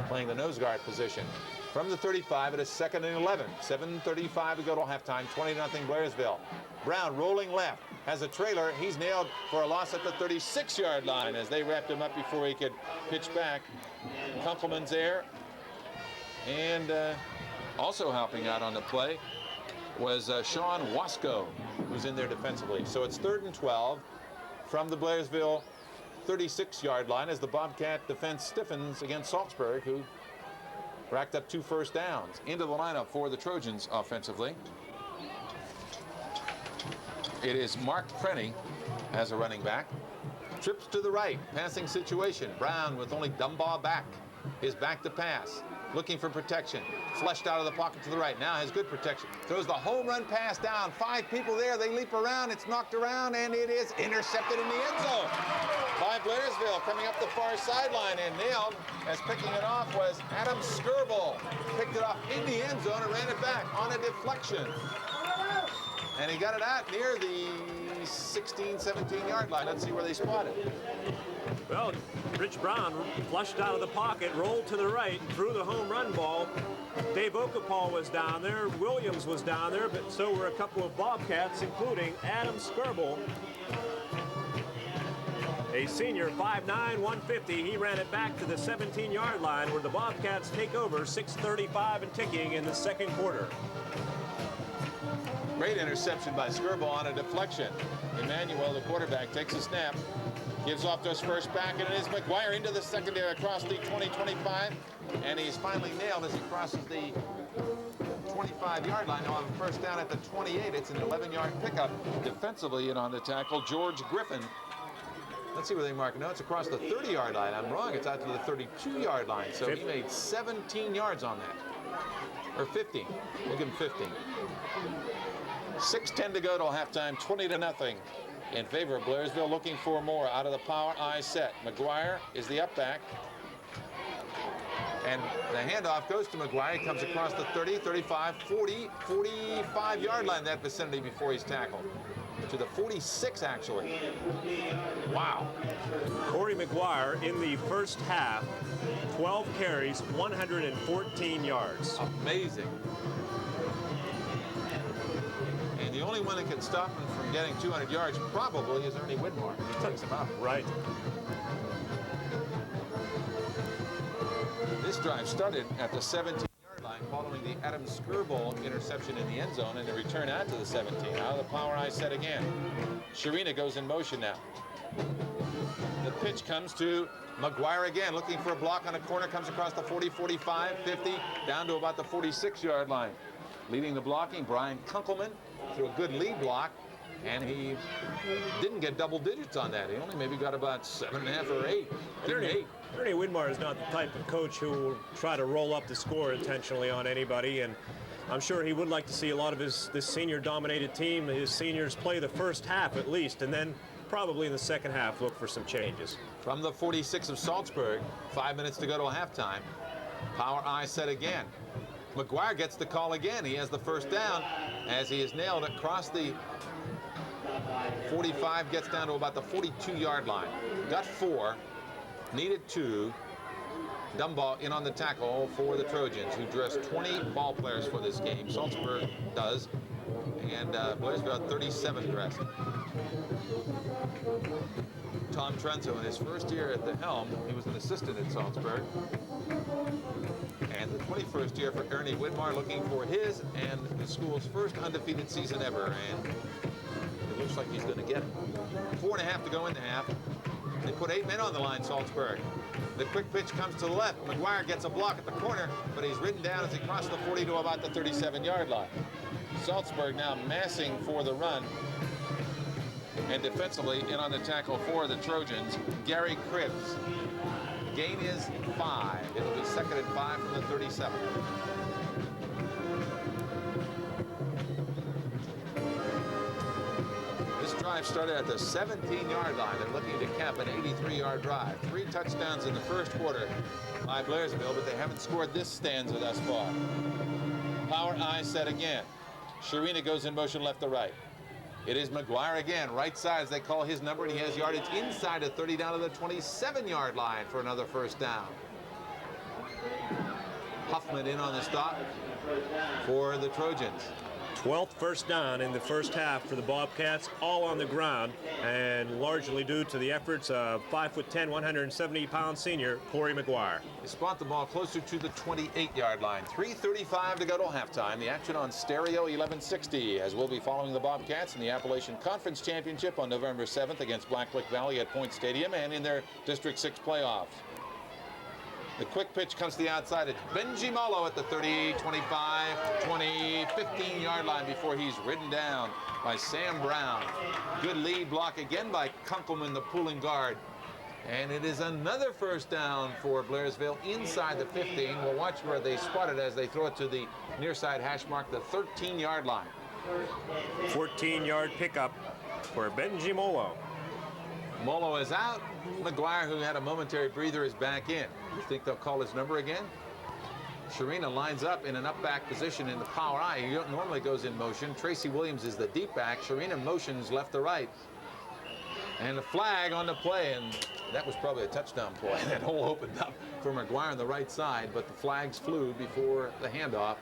playing the nose guard position. From the 35, it is 2nd and 11. 7:35 to go to halftime, 20-0 Blairsville. Brown rolling left, has a trailer. He's nailed for a loss at the 36-yard line as they wrapped him up before he could pitch back. Kunkelman's there. And also helping out on the play was Sean Wasco, who's in there defensively. So it's 3rd and 12 from the Blairsville 36-yard line as the Bobcat defense stiffens against Saltsburg, who racked up 2 first downs. Into the lineup for the Trojans offensively. It is Mark Prenny as a running back. Trips to the right, passing situation. Brown with only Dumbaugh back. His back to pass. Looking for protection. Flushed out of the pocket to the right. Now has good protection. Throws the home run pass down. 5 people there. They leap around. It's knocked around, and it is intercepted in the end zone by Blairsville, coming up the far sideline, and nailed, as picking it off was Adam Skirble. Picked it off in the end zone and ran it back on a deflection. And he got it out near the 16, 17-yard line. Let's see where they spot it. Well, Rich Brown flushed out of the pocket, rolled to the right, and threw the home run ball. Dave Okapal was down there, Williams was down there, but so were a couple of Bobcats, including Adam Skirble, a senior, 5'9", 150. He ran it back to the 17-yard line where the Bobcats take over, 6:35 and ticking in the second quarter. Great interception by Skirble on a deflection. Emmanuel, the quarterback, takes a snap, gives off to his first back, and it is McGuire into the secondary across the 20-25, and he's finally nailed as he crosses the 25-yard line. He'll have a first down at the 28. It's an 11-yard pickup. Defensively in on the tackle, George Griffin. Let's see where they mark. No, it's across the 30-yard line. I'm wrong. It's out to the 32-yard line. So he made 17 yards on that. Or 15. We'll give him 15. 6:10 to go till halftime, 20-0 in favor of Blairsville. Looking for more out of the power I set. McGuire is the up back. And the handoff goes to McGuire. He comes across the 30, 35, 40, 45-yard line, that vicinity before he's tackled. To the 46, actually. Wow. Cory McGuire in the first half, 12 carries, 114 yards. Amazing. And the only one that can stop him from getting 200 yards probably is Ernie Widmore. He takes him out. Right. This drive started at the 17-yard line following the Adam Skirble interception in the end zone and the return out to the 17. Out of the power I set again. Sharina goes in motion now. The pitch comes to McGuire again, looking for a block on a corner, comes across the 40, 45, 50, down to about the 46-yard line. Leading the blocking, Brian Kunkelman threw a good lead block, and he didn't get double digits on that. He only maybe got about 7.5 or 8. Ernie Widmore is not the type of coach who will try to roll up the score intentionally on anybody, and I'm sure he would like to see a lot of this senior-dominated team, his seniors, play the first half at least, and then probably in the second half look for some changes. From the 46 of Saltsburg, 5 minutes to go to halftime. Power I set again. McGuire gets the call again. He has the first down as he is nailed across the 45, gets down to about the 42-yard line. Got 4, needed 2. Dumbaugh in on the tackle for the Trojans, who dressed 20 ball players for this game. Saltsburg does. and Blairsville 37 dressed. Tom Trenzo, in his first year at the helm, he was an assistant at Saltsburg. And the 21st year for Ernie Widmar, looking for his and the school's first undefeated season ever. And it looks like he's going to get it. 4.5 to go in the half. They put 8 men on the line, Saltsburg. The quick pitch comes to the left. McGuire gets a block at the corner, but he's ridden down as he crosses the 40 to about the 37-yard line. Saltsburg now massing for the run. And defensively, in on the tackle for the Trojans, Gary Cribbs. Gain is 5. It'll be 2nd and 5 from the 37. This drive started at the 17-yard line. They're looking to cap an 83-yard drive. 3 touchdowns in the first quarter by Blairsville, but they haven't scored this stanza thus far. Power I set again. Sharina goes in motion left to right. It is McGuire again, right side as they call his number, and he has yardage inside the 30 down to the 27-yard line for another first down. Huffman in on the stop for the Trojans. 12th first down in the first half for the Bobcats, all on the ground, and largely due to the efforts of 5'10", 170-pound senior Cory McGuire. They spot the ball closer to the 28-yard line. 3:35 to go to halftime. The action on Stereo 1160, as we'll be following the Bobcats in the Appalachian Conference Championship on November 7th against Blacklick Valley at Point Stadium and in their District 6 playoffs. The quick pitch comes to the outside. It's Benji Molo at the 30, 25, 20, 15-yard line before he's ridden down by Sam Brown. Good lead block again by Kunkelman, the pulling guard. And it is another first down for Blairsville inside the 15. We'll watch where they spot it as they throw it to the near side hash mark, the 13-yard line. 14-yard pickup for Benji Molo. Molo is out. McGuire, who had a momentary breather, is back in. You think they'll call his number again? Sharina lines up in an up-back position in the power I. He normally goes in motion. Tracy Williams is the deep back. Sharina motions left to right. And a flag on the play, and that was probably a touchdown play. That hole opened up for McGuire on the right side, but the flags flew before the handoff,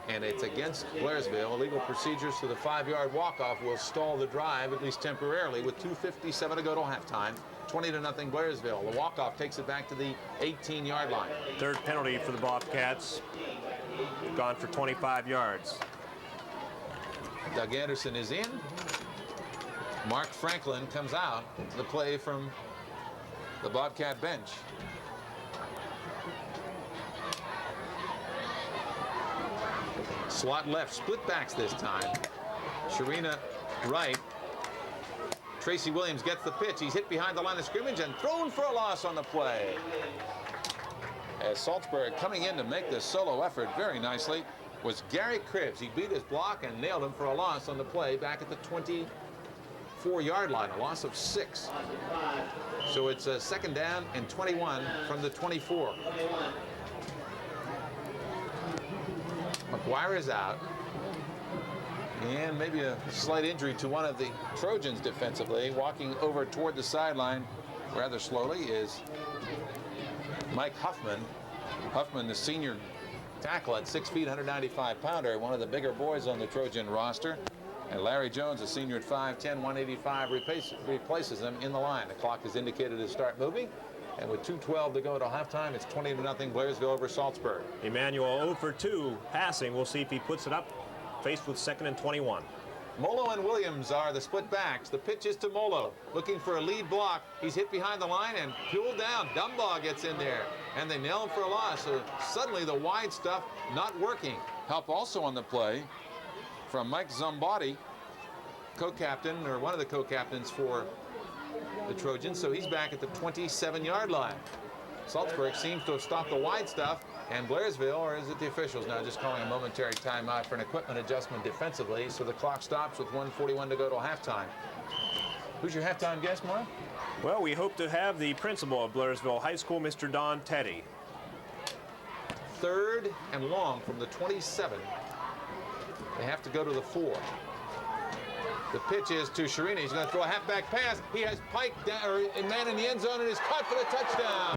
and it's against Blairsville. Illegal procedures to the 5-yard walk-off will stall the drive, at least temporarily, with 2:57 to go to halftime. 20-0 Blairsville. The walk-off takes it back to the 18-yard line. Third penalty for the Bobcats. Gone for 25 yards. Doug Anderson is in. Mark Franklin comes out to the play from the Bobcat bench. Slot left, split backs this time. Sharina right. Tracy Williams gets the pitch. He's hit behind the line of scrimmage and thrown for a loss on the play. As Saltsburg coming in to make this solo effort very nicely was Gary Cribbs. He beat his block and nailed him for a loss on the play back at the 24-yard line, a loss of 6. So it's a 2nd down and 21 from the 24. McGuire is out. And maybe a slight injury to one of the Trojans defensively. Walking over toward the sideline rather slowly is Mike Huffman. Huffman, the senior tackle at 6 feet, 195-pounder, one of the bigger boys on the Trojan roster. And Larry Jones, a senior at 5'10", 185, replaces him in the line. The clock is indicated to start moving. And with 2:12 to go to halftime, it's 20-0 Blairsville over Saltsburg. Emmanuel 0 for 2 passing. We'll see if he puts it up. Faced with 2nd and 21. Molo and Williams are the split backs. The pitch is to Molo, looking for a lead block. He's hit behind the line and pulled down. Dumbaugh gets in there, and they nail him for a loss. So suddenly the wide stuff not working. Help also on the play from Mike Zombotti, co-captain, or one of the co-captains for the Trojans. So he's back at the 27-yard line. Saltsburg seems to have stopped the wide stuff, and Blairsville, or is it the officials now, just calling a momentary timeout for an equipment adjustment defensively, so the clock stops with 1:41 to go to halftime. Who's your halftime guest, Mark? Well, we hope to have the principal of Blairsville High School, Mr. Don Teddy. 3rd and long from the 27. They have to go to the 4. The pitch is to Sharina. He's going to throw a halfback pass. He has Pike down, or a man in the end zone, and is caught for the touchdown.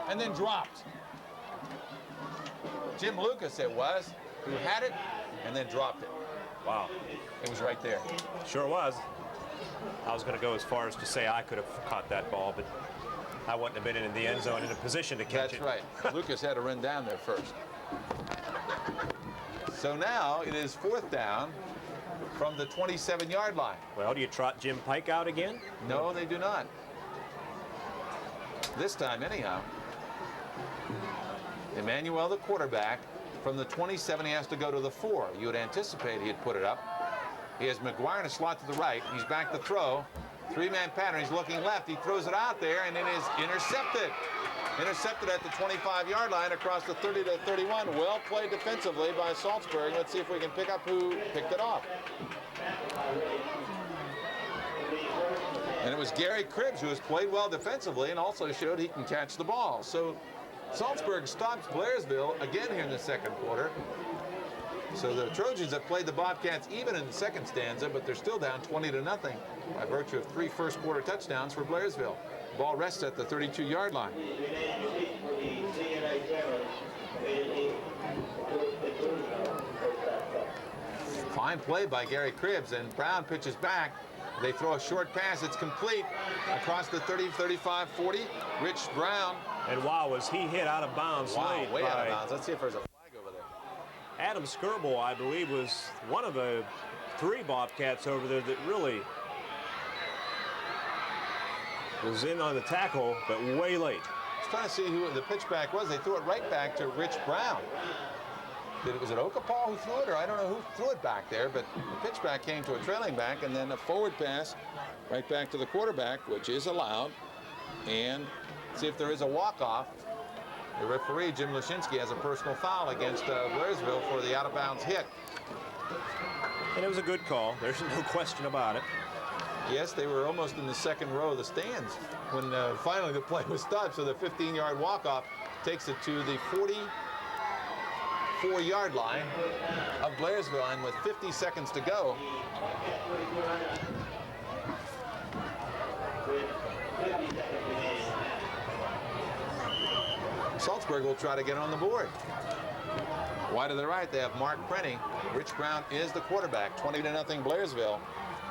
And then dropped. Jim Lucas it was, who had it and then dropped it. Wow. It was right there. Sure was. I was going to go as far as to say I could have caught that ball, but I wouldn't have been in the end zone in a position to catch it. That's right. Lucas had to run down there first. So now it is 4th down from the 27-yard line. Well, do you trot Jim Pike out again? No, they do not. This time, anyhow. Emmanuel, the quarterback, from the 27, he has to go to the 4. You would anticipate he'd put it up. He has McGuire in a slot to the right. He's back to throw. 3-man pattern. He's looking left. He throws it out there, and it is intercepted. Intercepted at the 25-yard line across the 30 to 31. Well played defensively by Saltsburg. Let's see if we can pick up who picked it off. And it was Gary Cribbs, who has played well defensively and also showed he can catch the ball. So Saltsburg stops Blairsville again here in the second quarter. So the Trojans have played the Bobcats even in the second stanza, but they're still down 20 to nothing by virtue of 3 first-quarter touchdowns for Blairsville. Ball rests at the 32-yard line. Fine play by Gary Cribbs, and Brown pitches back. They throw a short pass. It's complete across the 30, 35, 40. Rich Brown. And wow, was he hit out of bounds late. Way out of bounds. Let's see if there's a flag over there. Adam Skirble, I believe, was one of the 3 Bobcats over there that really was in on the tackle, but way late. I was trying to see who the pitchback was. They threw it right back to Rich Brown. Was it Okapal who threw it, or I don't know who threw it back there, but the pitchback came to a trailing back, and then a forward pass right back to the quarterback, which is allowed. And see if there is a walk-off. The referee, Jim Lashinsky, has a personal foul against Blairsville for the out-of-bounds hit. And it was a good call. There's no question about it. Yes, they were almost in the second row of the stands when finally the play was stopped. So the 15-yard walk-off takes it to the 44-yard line of Blairsville, and with 50 seconds to go, Saltsburg will try to get on the board. Wide to the right, they have Mark Prenny. Rich Brown is the quarterback. 20 to nothing Blairsville.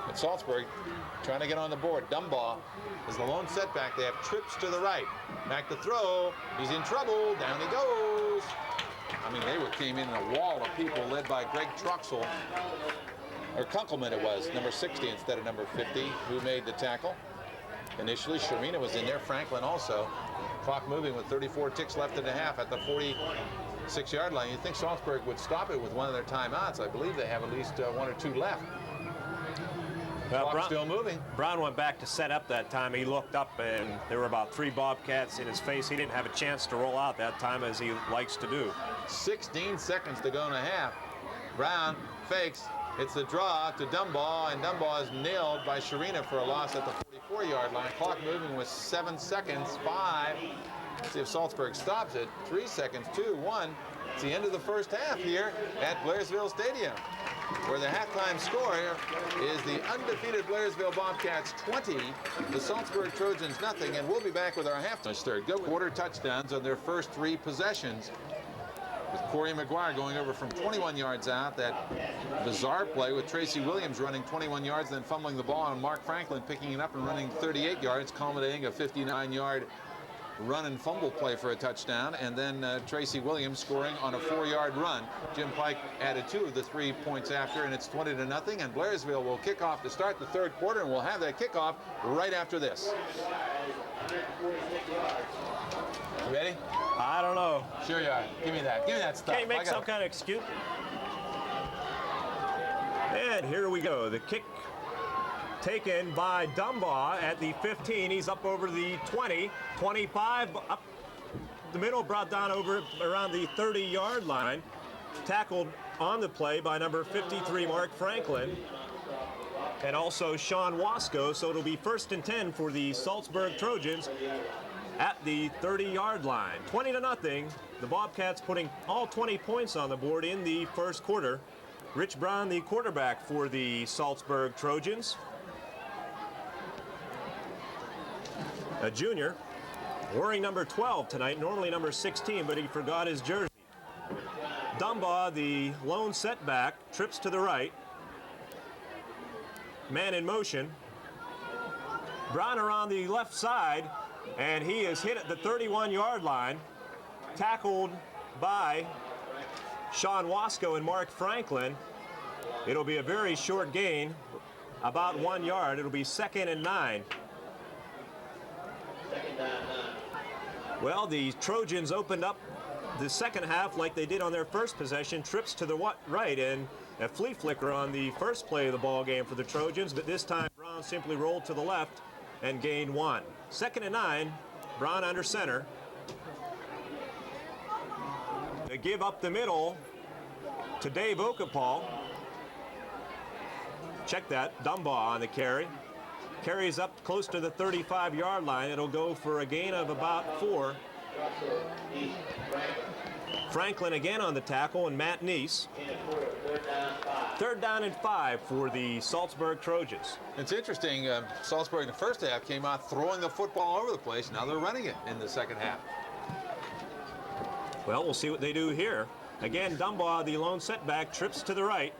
But Saltsburg trying to get on the board. Dumbaugh is the lone setback. They have trips to the right. Back to throw. He's in trouble. Down he goes. I mean, they came in a wall of people led by Greg Truxell. Or Kunkelman it was, number 60 instead of number 50, who made the tackle. Initially, Sharina was in there. Franklin also. Clock moving with 34 ticks left in the half at the 46-yard line. You'd think Saltsburg would stop it with one of their timeouts. I believe they have at least 1 or 2 left. Clock still moving. Brown went back to set up that time. He looked up, and there were about 3 Bobcats in his face. He didn't have a chance to roll out that time, as he likes to do. 16 seconds to go in a half. Brown fakes. It's the draw to Dumbaugh, and Dumbaugh is nailed by Sharina for a loss at the 44-yard line. Clock moving with 7 seconds, 5. See if Saltsburg stops it. 3 seconds, 2, 1. It's the end of the first half here at Blairsville Stadium, where the halftime score is the undefeated Blairsville Bobcats 20, the Saltsburg Trojans nothing, and we'll be back with our halftime third. Go quarter touchdowns on their first 3 possessions, with Cory McGuire going over from 21 yards out. That bizarre play with Tracy Williams running 21 yards, then fumbling the ball, and Mark Franklin picking it up and running 38 yards, culminating a 59-yard run and fumble play for a touchdown, and then Tracy Williams scoring on a 4-yard run. Jim Pike added 2 of the 3 points after, and it's 20 to nothing, and Blairsville will kick off to start the third quarter, and we'll have that kickoff right after this. You ready? I don't know. Sure you are. Give me that. Give me that stuff. Can't you make some kind of excuse? And here we go. The kick taken by Dumbaugh at the 15. He's up over the 20, 25, up the middle, brought down over around the 30-yard line. Tackled on the play by number 53, Mark Franklin, and also Sean Wasco. So it'll be 1st and 10 for the Saltsburg Trojans at the 30-yard line. 20 to nothing. The Bobcats putting all 20 points on the board in the first quarter. Rich Brown, the quarterback for the Saltsburg Trojans. A junior, wearing number 12 tonight, normally number 16, but he forgot his jersey. Dumbaugh, the lone setback, trips to the right. man in motion. Bronner on the left side, and he is hit at the 31-yard line, tackled by Sean Wasco and Mark Franklin. It'll be a very short gain, about 1 yard. It'll be 2nd and 9. Well, the Trojans opened up the second half like they did on their first possession, trips to the right, and a flea flicker on the first play of the ball game for the Trojans, but this time Brown simply rolled to the left and gained 1. 2nd and 9, Brown under center. They give up the middle to Dave Okapal. Check that, Dumbaugh on the carry. Carries up close to the 35-yard line. It'll go for a gain of about 4. Franklin again on the tackle, and Matt Neese. 3rd down and 5 for the Saltsburg Trojans. It's interesting, Saltsburg in the first half came out throwing the football all over the place. Now they're running it in the second half. Well, we'll see what they do here. Again, Dumbaugh, the lone setback, trips to the right.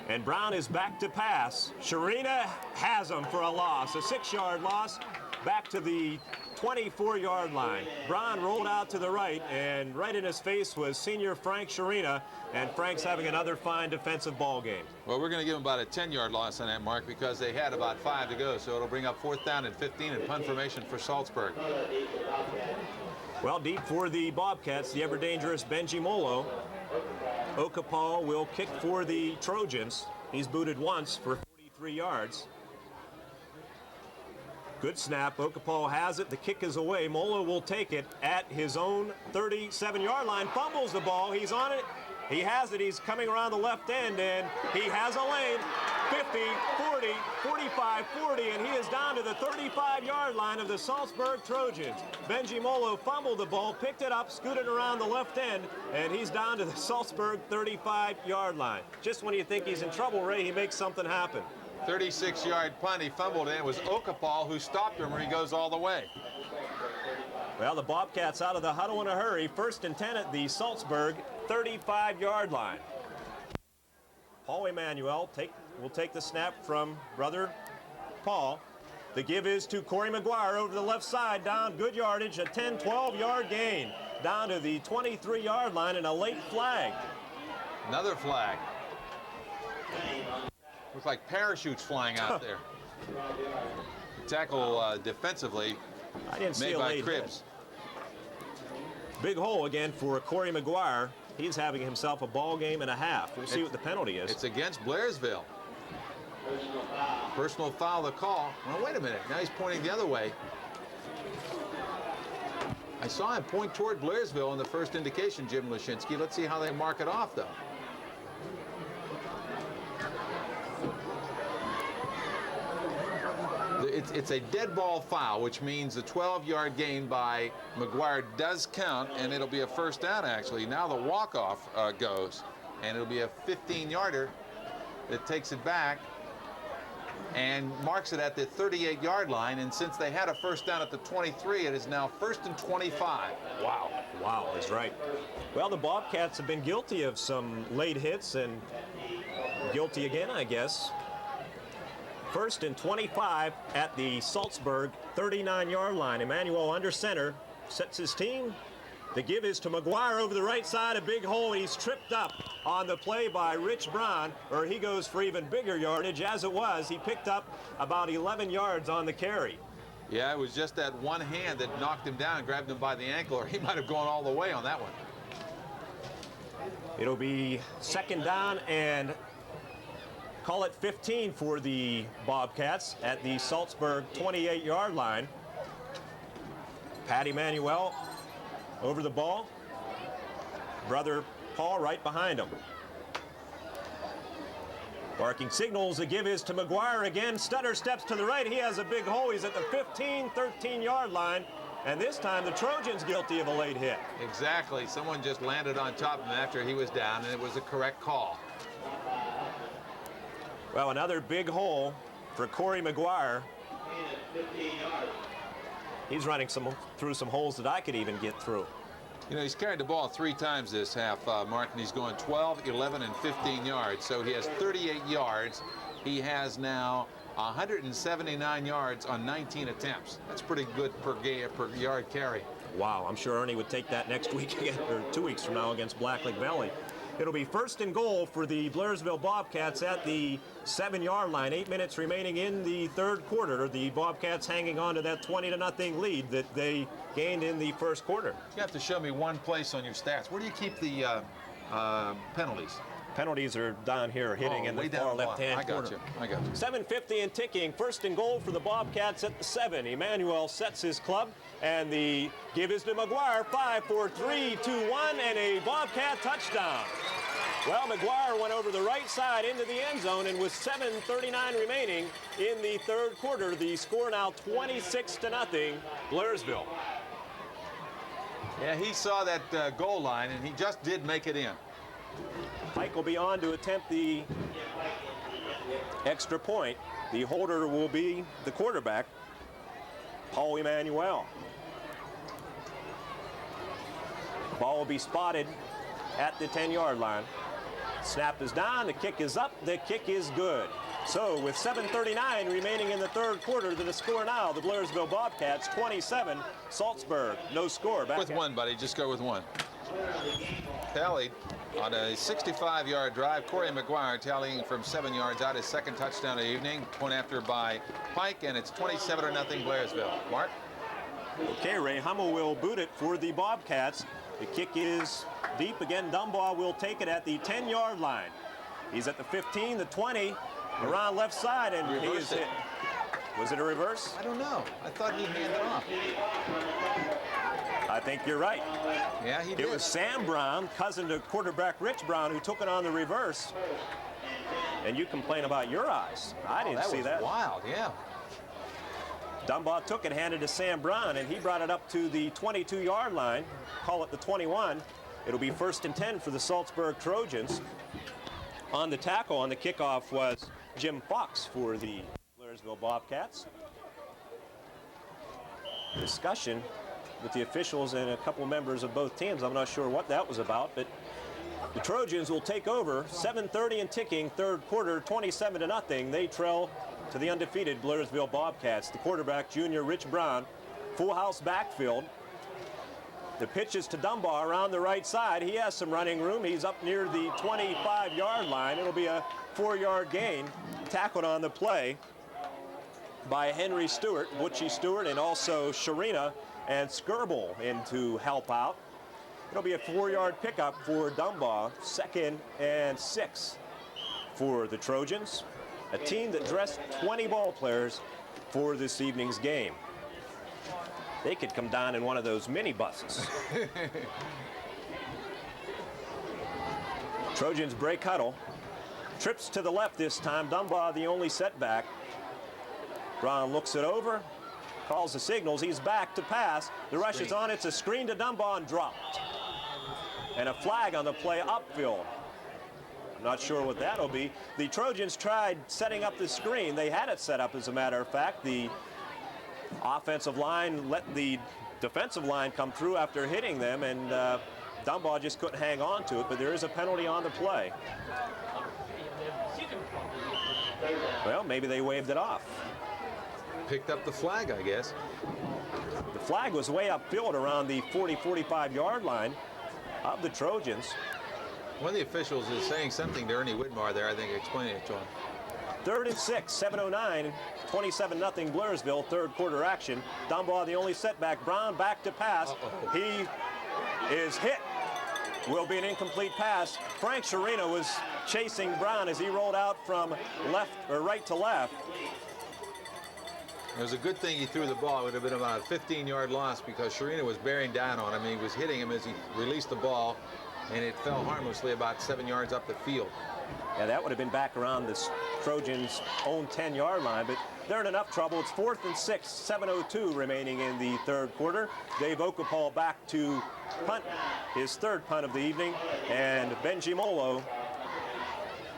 And Brown is back to pass. Sharina has him for a loss, a 6-yard loss, back to the 24-yard line. Brown rolled out to the right, and right in his face was senior Frank Sharina, and Frank's having another fine defensive ball game. Well, we're going to give them about a 10-yard loss on that, Mark, because they had about 5 to go, so it'll bring up 4th down and 15 and punt formation for Saltsburg. Well, deep for the Bobcats, the ever-dangerous Benji Molo. Okapal will kick for the Trojans. He's booted once for 43 yards. Good snap. Okapal has it. The kick is away. Molo will take it at his own 37-yard line. Fumbles the ball. He's on it. He has it. He's coming around the left end, and he has a lane. 50, 40, 45, 40, and he is down to the 35-yard line of the Saltsburg Trojans. Benji Molo fumbled the ball, picked it up, scooted around the left end, and he's down to the Saltsburg 35-yard line. Just when you think he's in trouble, Ray, he makes something happen. 36-yard punt. He fumbled, and it was Okapal who stopped him, where he goes all the way. Well, the Bobcats out of the huddle in a hurry. 1st and 10 at the Saltsburg 35-yard line. Paul Emanuel will take the snap from brother Paul. The give is to Cory McGuire over the left side, down good yardage, a 10, 12-yard gain, down to the 23-yard line, and a late flag. Another flag. Looks like parachutes flying out there. Tackle defensively I didn't see made a by late Cribbs. Hit. Big hole again for Cory McGuire. He's having himself a ball game and a half. We'll see what the penalty is. It's against Blairsville. Personal foul, the call. Well, wait a minute. Now he's pointing the other way. I saw him point toward Blairsville in the first indication, Jim Lashinsky. Let's see how they mark it off, though. It's a dead ball foul, which means the 12-yard gain by McGuire does count, and it'll be a 1st down, actually. Now the walk-off goes, and it'll be a 15-yarder that takes it back and marks it at the 38-yard line. And since they had a 1st down at the 23, it is now 1st and 25. Wow. Wow, that's right. Well, the Bobcats have been guilty of some late hits, and guilty again, I guess. 1st and 25 at the Saltsburg 39-yard line. Emmanuel under center, sets his team. The give is to McGuire over the right side, a big hole. He's tripped up on the play by Rich Braun, or he goes for even bigger yardage. As it was, he picked up about 11 yards on the carry. Yeah, it was just that one hand that knocked him down, grabbed him by the ankle, or he might have gone all the way on that one. It'll be 2nd down and call it 15 for the Bobcats at the Saltsburg 28-yard line. Pat Emanuel over the ball. Brother Paul right behind him. Barking signals. The give is to McGuire again. Stutter steps to the right. He has a big hole. He's at the 15, 13-yard line. And this time the Trojans guilty of a late hit. Exactly. Someone just landed on top of him after he was down, and it was a correct call. Well, another big hole for Cory McGuire. He's running through some holes that I could even get through. You know, he's carried the ball 3 times this half, Mark, and he's going 12, 11, and 15 yards. So he has 38 yards He has now 179 yards on 19 attempts. That's pretty good per yard carry. Wow, I'm sure Ernie would take that next week again, or 2 weeks from now against Black Lake Valley. It'll be 1st and goal for the Blairsville Bobcats at the 7-yard line. 8 minutes remaining in the 3rd quarter. The Bobcats hanging on to that 20-0 lead that they gained in the 1st quarter. You have to show me one place on your stats. Where do you keep the penalties? Penalties are down here, hitting in the far left-hand corner. I got you. 7:50 and ticking. 1st and goal for the Bobcats at the 7. Emmanuel sets his club, and the give is to McGuire. 5, 4, 3, 2, 1, and a Bobcat touchdown. Well, McGuire went over the right side into the end zone, and with 7:39 remaining in the 3rd quarter, the score now 26-0, Blairsville. Yeah, he saw that goal line, and he just did make it in. Pike will be on to attempt the extra point. The holder will be the quarterback, Paul Emmanuel. Ball will be spotted at the 10-yard line. Snap is down, the kick is up, the kick is good. So with 7:39 remaining in the 3rd quarter, the score now, the Blairsville Bobcats 27, Saltsburg, no score. Back with one, buddy, just go with one. Tallied on a 65-yard drive. Cory McGuire tallying from 7 yards out, his 2nd touchdown of the evening. Point after by Pike, and it's 27-0 Blairsville. Mark? Okay, Ray Hummel will boot it for the Bobcats. The kick is deep. Again, Dumbaugh will take it at the 10-yard line. He's at the 15, the 20, around left side, and he is hit. Was it a reverse? I don't know. I thought he handed off. I think you're right. Yeah, he did. It was Sam Brown, cousin to quarterback Rich Brown, who took it on the reverse. And you complain about your eyes. I didn't see that. That was wild, yeah. Dumbaugh took it, handed to Sam Brown, and he brought it up to the 22-yard line. Call it the 21. It'll be 1st and 10 for the Saltsburg Trojans. On the tackle on the kickoff was Jim Fox for the Blairsville Bobcats. Discussion with the officials and a couple members of both teams. I'm not sure what that was about, but the Trojans will take over. 7:30 and ticking, 3rd quarter, 27-0. They trail to the undefeated Blairsville Bobcats. The quarterback, junior Rich Brown, full house backfield. The pitch is to Dumbaugh around the right side. He has some running room. He's up near the 25-yard line. It'll be a 4-yard gain. Tackled on the play by Henry Stewart, Butchie Stewart, and also Sharina and Skirble in to help out. It'll be a 4-yard pickup for Dumbaugh. 2nd and 6 for the Trojans, a team that dressed 20 ball players for this evening's game. They could come down in one of those minibuses. Trojans break huddle. Trips to the left this time. Dumbaugh the only setback. Brown looks it over, calls the signals. He's back to pass. The rush is on. It's a screen to Dumbaugh and dropped. And a flag on the play upfield. I'm not sure what that'll be. The Trojans tried setting up the screen. They had it set up, as a matter of fact. The offensive line let the defensive line come through after hitting them, and Dumbaugh just couldn't hang on to it, but there is a penalty on the play. Well, maybe they waved it off. Picked up the flag, I guess. The flag was way upfield around the 40-45-yard line of the Trojans. One of the officials is saying something to Ernie Whitmore there, I think, explaining it to him. 3rd and 6, 7:09, 27-0 Blairsville, 3rd quarter action. Dumbaugh the only setback. Brown back to pass. He is hit. Will be an incomplete pass. Frank Sharina was chasing Brown as he rolled out from left or right to left. It was a good thing he threw the ball. It would have been about a 15-yard loss because Sharina was bearing down on him. He was hitting him as he released the ball, and it fell harmlessly about 7 yards up the field. Yeah, that would have been back around this Trojans' own 10-yard line, but they're in enough trouble. It's 4th and 6, 7:02 remaining in the 3rd quarter. Dave Okapal back to punt, his 3rd punt of the evening, and Benji Molo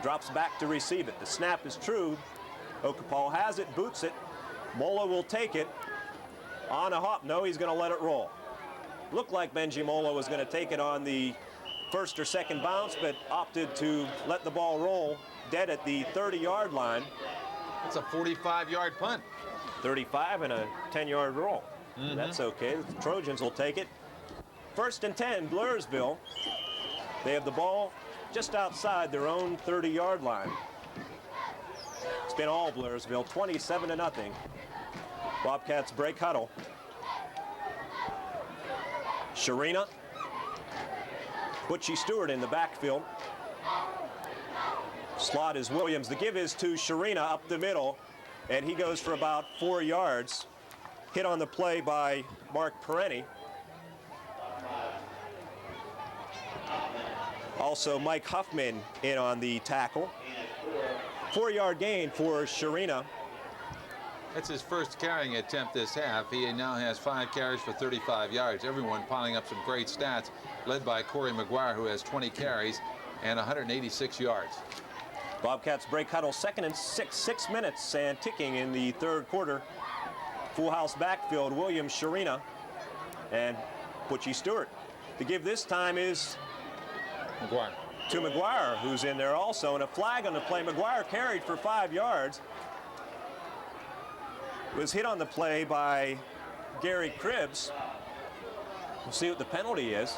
drops back to receive it. The snap is true. Okapal has it, boots it. Molo will take it on a hop. No, he's going to let it roll. Looked like Benji Molo was going to take it on the first or second bounce, but opted to let the ball roll dead at the 30-yard line. It's a 45-yard punt. 35 and a 10-yard roll. That's okay. The Trojans will take it. 1st and 10, Blairsville. They have the ball just outside their own 30-yard line. It's been all Blairsville, 27-0. Bobcats break huddle. Sharina. Butchie Stewart in the backfield. Slot is Williams. The give is to Sharina up the middle, and he goes for about 4 yards. Hit on the play by Mark Perenni. Also, Mike Huffman in on the tackle. 4-yard gain for Sharina. That's his first carrying attempt this half. He now has 5 carries for 35 yards. Everyone piling up some great stats, led by Cory McGuire, who has 20 carries and 186 yards. Bobcats break huddle, 2nd and 6, 6 minutes and ticking in the 3rd quarter. Full house backfield, Williams, Sharina, and Butchie Stewart. The give this time is McGuire. To McGuire, who's in there also, and a flag on the play. McGuire carried for 5 yards. Was hit on the play by Gary Cribbs. We'll see what the penalty is.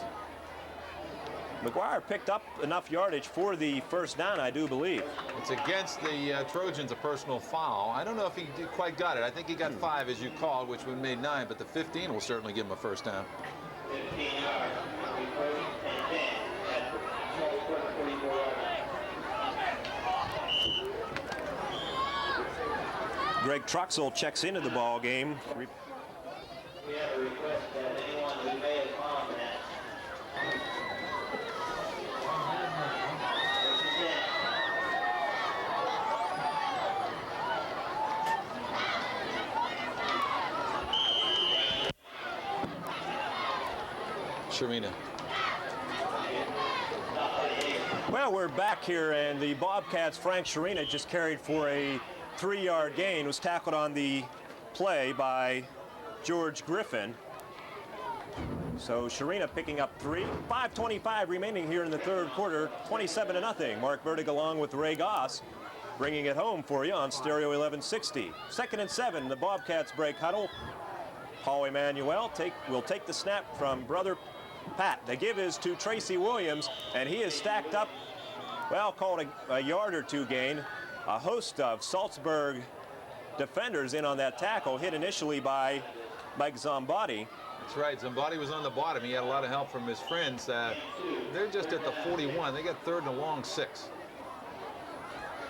McGuire picked up enough yardage for the first down, I do believe. It's against the Trojans, a personal foul. I don't know if he quite got it. I think he got 5, as you called, which would have made 9, but the 15 will certainly give him a first down. 15 yards. Greg Truxell checks into the ball game. We have a request that anyone who may have found that. Sharina. Well, we're back here, and the Bobcats' Frank Sharina just carried for a 3-yard gain, was tackled on the play by George Griffin. So Sharina picking up 3. 5:25 remaining here in the 3rd quarter, 27-0. Mark Verdig along with Ray Goss bringing it home for you on Stereo 1160. 2nd and 7, the Bobcats break huddle. Paul Emanuel will take the snap from brother Pat. The give is to Tracy Williams, and he is stacked up, well, called a yard or 2 gain. A host of Saltsburg defenders in on that tackle, hit initially by Mike Zombotti. That's right. Zombotti was on the bottom. He had a lot of help from his friends. They're just at the 41. They got 3rd and a long 6.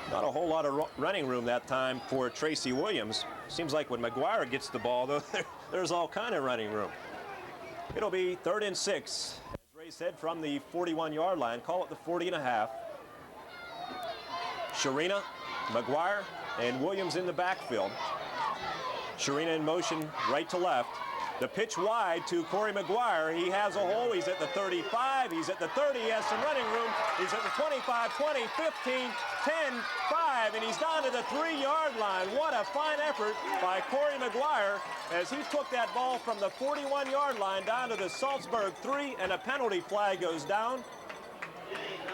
Not a whole lot of running room that time for Tracy Williams. Seems like when McGuire gets the ball, though, there's all kind of running room. It'll be 3rd and 6, as Ray said, from the 41-yard line. Call it the 40.5. Sharina, McGuire, and Williams in the backfield. Sharina in motion right to left. The pitch wide to Cory McGuire. He has a hole. He's at the 35. He's at the 30. He has some running room. He's at the 25, 20, 15, 10, 5, and he's down to the 3-yard line. What a fine effort by Cory McGuire as he took that ball from the 41-yard line down to the Saltsburg 3, and a penalty flag goes down.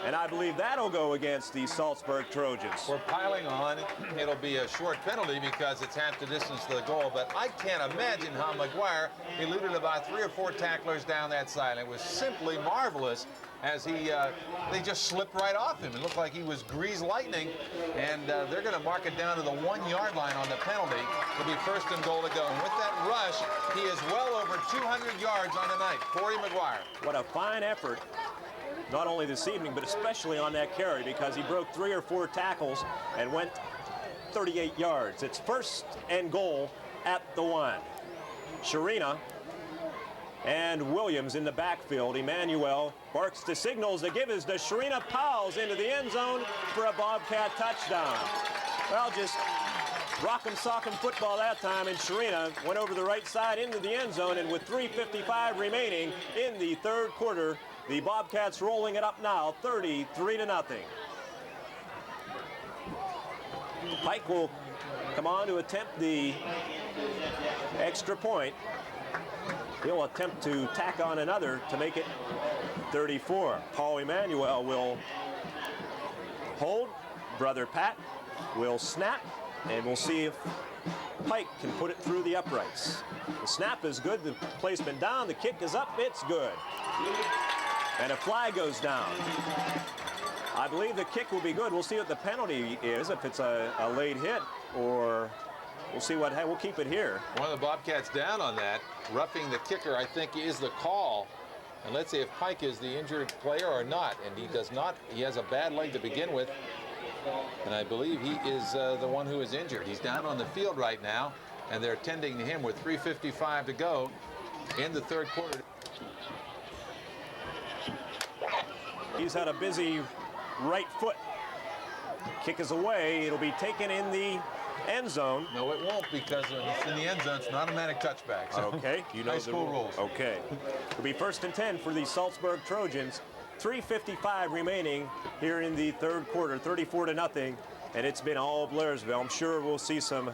And I believe that'll go against the Saltsburg Trojans. We're piling on. It'll be a short penalty because it's half the distance to the goal, but I can't imagine how McGuire eluded about 3 or 4 tacklers down that side. It was simply marvelous as they just slipped right off him. It looked like he was greased lightning, and they're going to mark it down to the 1-yard line on the penalty. It'll be 1st and goal to go. And with that rush, he is well over 200 yards on the night. Cory McGuire. What a fine effort. Not only this evening, but especially on that carry, because he broke 3 or 4 tackles and went 38 yards. It's 1st and goal at the 1. Sharina and Williams in the backfield. Emanuel barks the signals. The give is to Sharina. Powell's into the end zone for a Bobcat touchdown. Well, just rock'em sock'em football that time, and Sharina went over the right side into the end zone, and with 3:55 remaining in the 3rd quarter, the Bobcats rolling it up now, 33-0. Pike will come on to attempt the extra point. He'll attempt to tack on another to make it 34. Paul Emanuel will hold. Brother Pat will snap, and we'll see if Pike can put it through the uprights. The snap is good, the placement down, the kick is up, it's good. And a flag goes down. I believe the kick will be good. We'll see what the penalty is, if it's a late hit, or we'll see what, we'll keep it here. One of the Bobcats down on that. Roughing the kicker, I think, is the call. And let's see if Pike is the injured player or not. And he does not. He has a bad leg to begin with. And I believe he is the one who is injured. He's down on the field right now, and they're tending to him with 3:55 to go in the third quarter. He's had a busy right foot. Kick is away. It'll be taken in the end zone. No, it won't, because it's in the end zone. It's an automatic touchback. So okay, you know high school rules. Okay. It'll be 1st and 10 for the Saltsburg Trojans. 3:55 remaining here in the third quarter, 34-0, and it's been all Blairsville. I'm sure we'll see some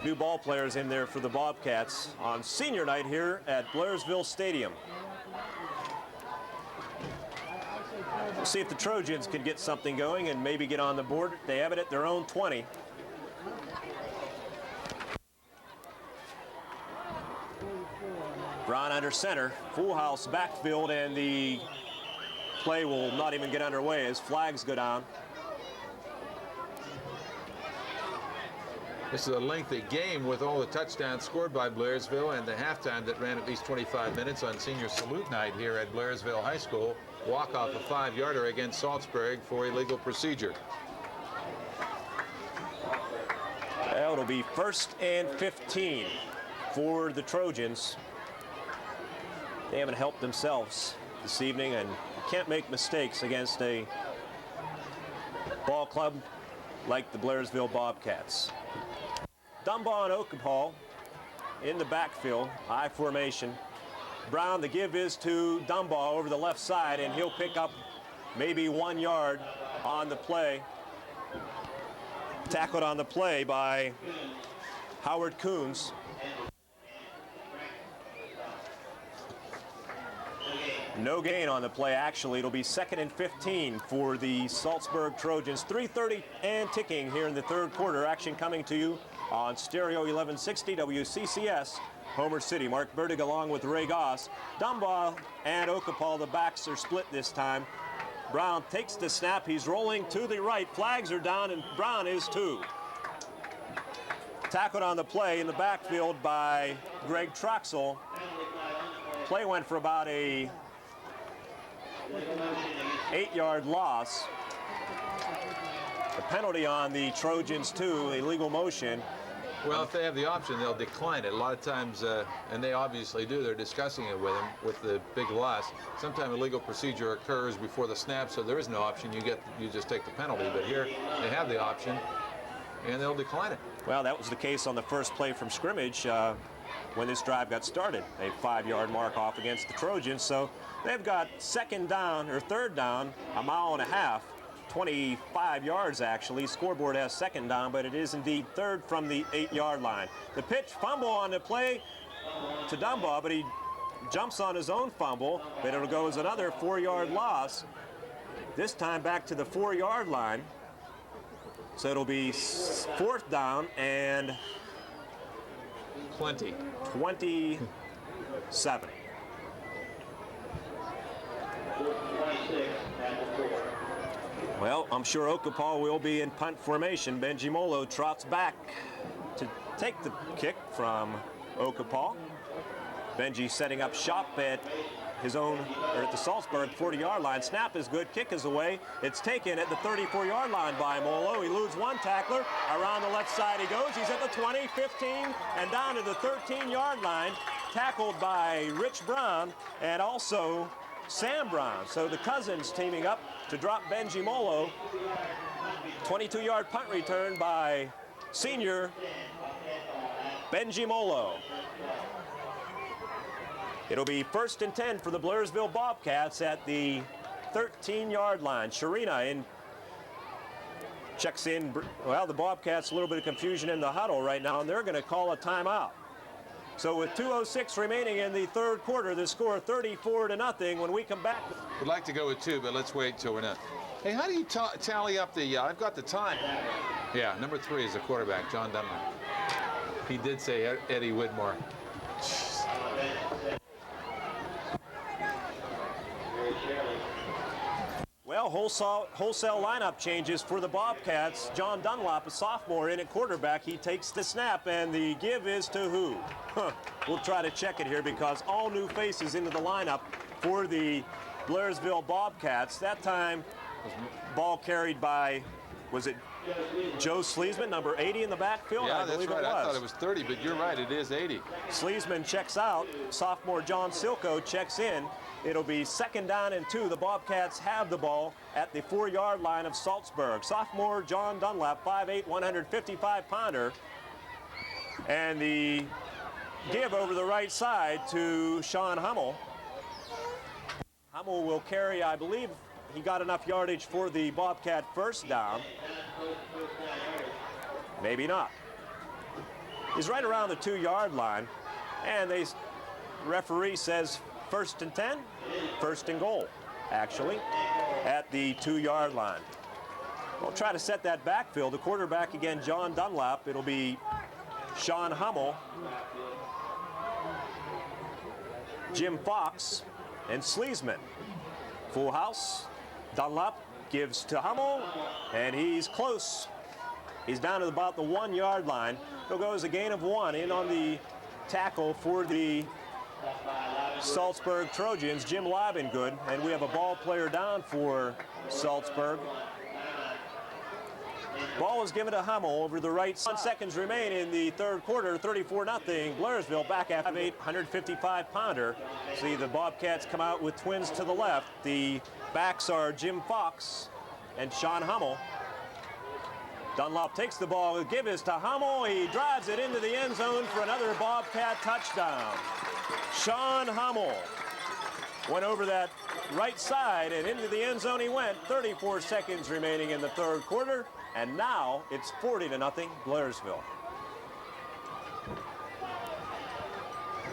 new ball players in there for the Bobcats on senior night here at Blairsville Stadium. We'll see if the Trojans can get something going and maybe get on the board. They have it at their own 20. Brown under center, full house backfield, and the play will not even get underway as flags go down. This is a lengthy game with all the touchdowns scored by Blairsville and the halftime that ran at least 25 minutes on senior salute night here at Blairsville High School. Walk off a 5-yarder against Saltsburg for illegal procedure. Well, it'll be 1st and 15 for the Trojans. They haven't helped themselves this evening and can't make mistakes against a ball club like the Blairsville Bobcats. Dumbaugh and Okapal in the backfield, I formation. Brown, the give is to Dumbaugh over the left side, and he'll pick up maybe 1 yard on the play. Tackled on the play by Howard Coons. No gain on the play, actually. It'll be 2nd and 15 for the Saltsburg Trojans. 3:30 and ticking here in the third quarter. Action coming to you on Stereo 1160 WCCS, Homer City. Mark Burdig along with Ray Goss. Dumbaugh and Okapal, the backs are split this time. Brown takes the snap. He's rolling to the right. Flags are down, and Brown is too. Tackled on the play in the backfield by Greg Troxel. Play went for about a 8-yard loss. The penalty on the Trojans too, illegal motion. Well, if they have the option, they'll decline it. A lot of times, and they obviously do, they're discussing it with them with the big loss. Sometimes illegal procedure occurs before the snap, so there is no option. You just take the penalty. But here they have the option, and they'll decline it. Well, that was the case on the first play from scrimmage when this drive got started. A 5-yard mark off against the Trojans. So they've got second down or third down, a mile and a half. 25 yards actually. Scoreboard has second down, but it is indeed third from the 8-yard line. The pitch, fumble on the play to Dumbaugh, but he jumps on his own fumble, but it'll go as another 4-yard loss. This time back to the 4-yard line. So it'll be 4th down and 27. Well, I'm sure Okapal will be in punt formation. Benji Molo trots back to take the kick from Okapal. Benji setting up shop at his own, or at the Saltsburg 40-yard line. Snap is good, kick is away. It's taken at the 34-yard line by Molo. He eludes one tackler. Around the left side he goes. He's at the 20, 15, and down to the 13-yard line. Tackled by Rich Brown and also Sam Brown. So the cousins teaming up to drop Benji Molo. 22-yard punt return by senior Benji Molo. It'll be 1st and 10 for the Blairsville Bobcats at the 13-yard line. Sharina checks in. Well, the Bobcats, a little bit of confusion in the huddle right now, and they're going to call a timeout. So with 2:06 remaining in the third quarter, the score 34-0. When we come back, Would like to go with 2, but let's wait till we're not. Hey, how do you tally up the, I've got the time. Yeah, number 3 is the quarterback, John Dunlap. He did say Eddie Whitmore. well, wholesale lineup changes for the Bobcats. John Dunlap, a sophomore, in at quarterback. He takes the snap, and the give is to who? We'll try to check it here because all new faces into the lineup for the Blairsville Bobcats. That time, ball carried by, was it Joe Sleesman, number 80 in the backfield? Yeah, I that's believe right. it was. I thought it was 30, but you're right. It is 80. Sleesman checks out. Sophomore John Silko checks in. It'll be 2nd down and 2. The Bobcats have the ball at the 4-yard line of Saltsburg. Sophomore John Dunlap, 5'8", 155-pounder. And the give over the right side to Sean Hummel. Hummel will carry, I believe, he got enough yardage for the Bobcat first down. Maybe not. He's right around the 2-yard line, and the referee says 1st and 10, 1st and goal, actually, at the 2-yard line. We'll try to set that backfield. The quarterback again, John Dunlap. It'll be Sean Hummel, Jim Fox, and Sleesman. Full house. Dunlap gives to Hummel, and he's close. He's down to about the 1-yard line. He'll go as a gain of 1 in on the tackle for the Saltsburg Trojans, Jim Livengood, and we have a ball player down for Saltsburg. Ball is given to Hummel over the right side. 1 seconds remain in the third quarter, 34-0. Blairsville back at 5'8", 155-pounder. See the Bobcats come out with twins to the left. The backs are Jim Fox and Sean Hummel. Dunlop takes the ball. The give is to Hummel. He drives it into the end zone for another Bobcat touchdown. Sean Hummel went over that right side and into the end zone he went. 34 seconds remaining in the third quarter. And now it's 40-0 Blairsville.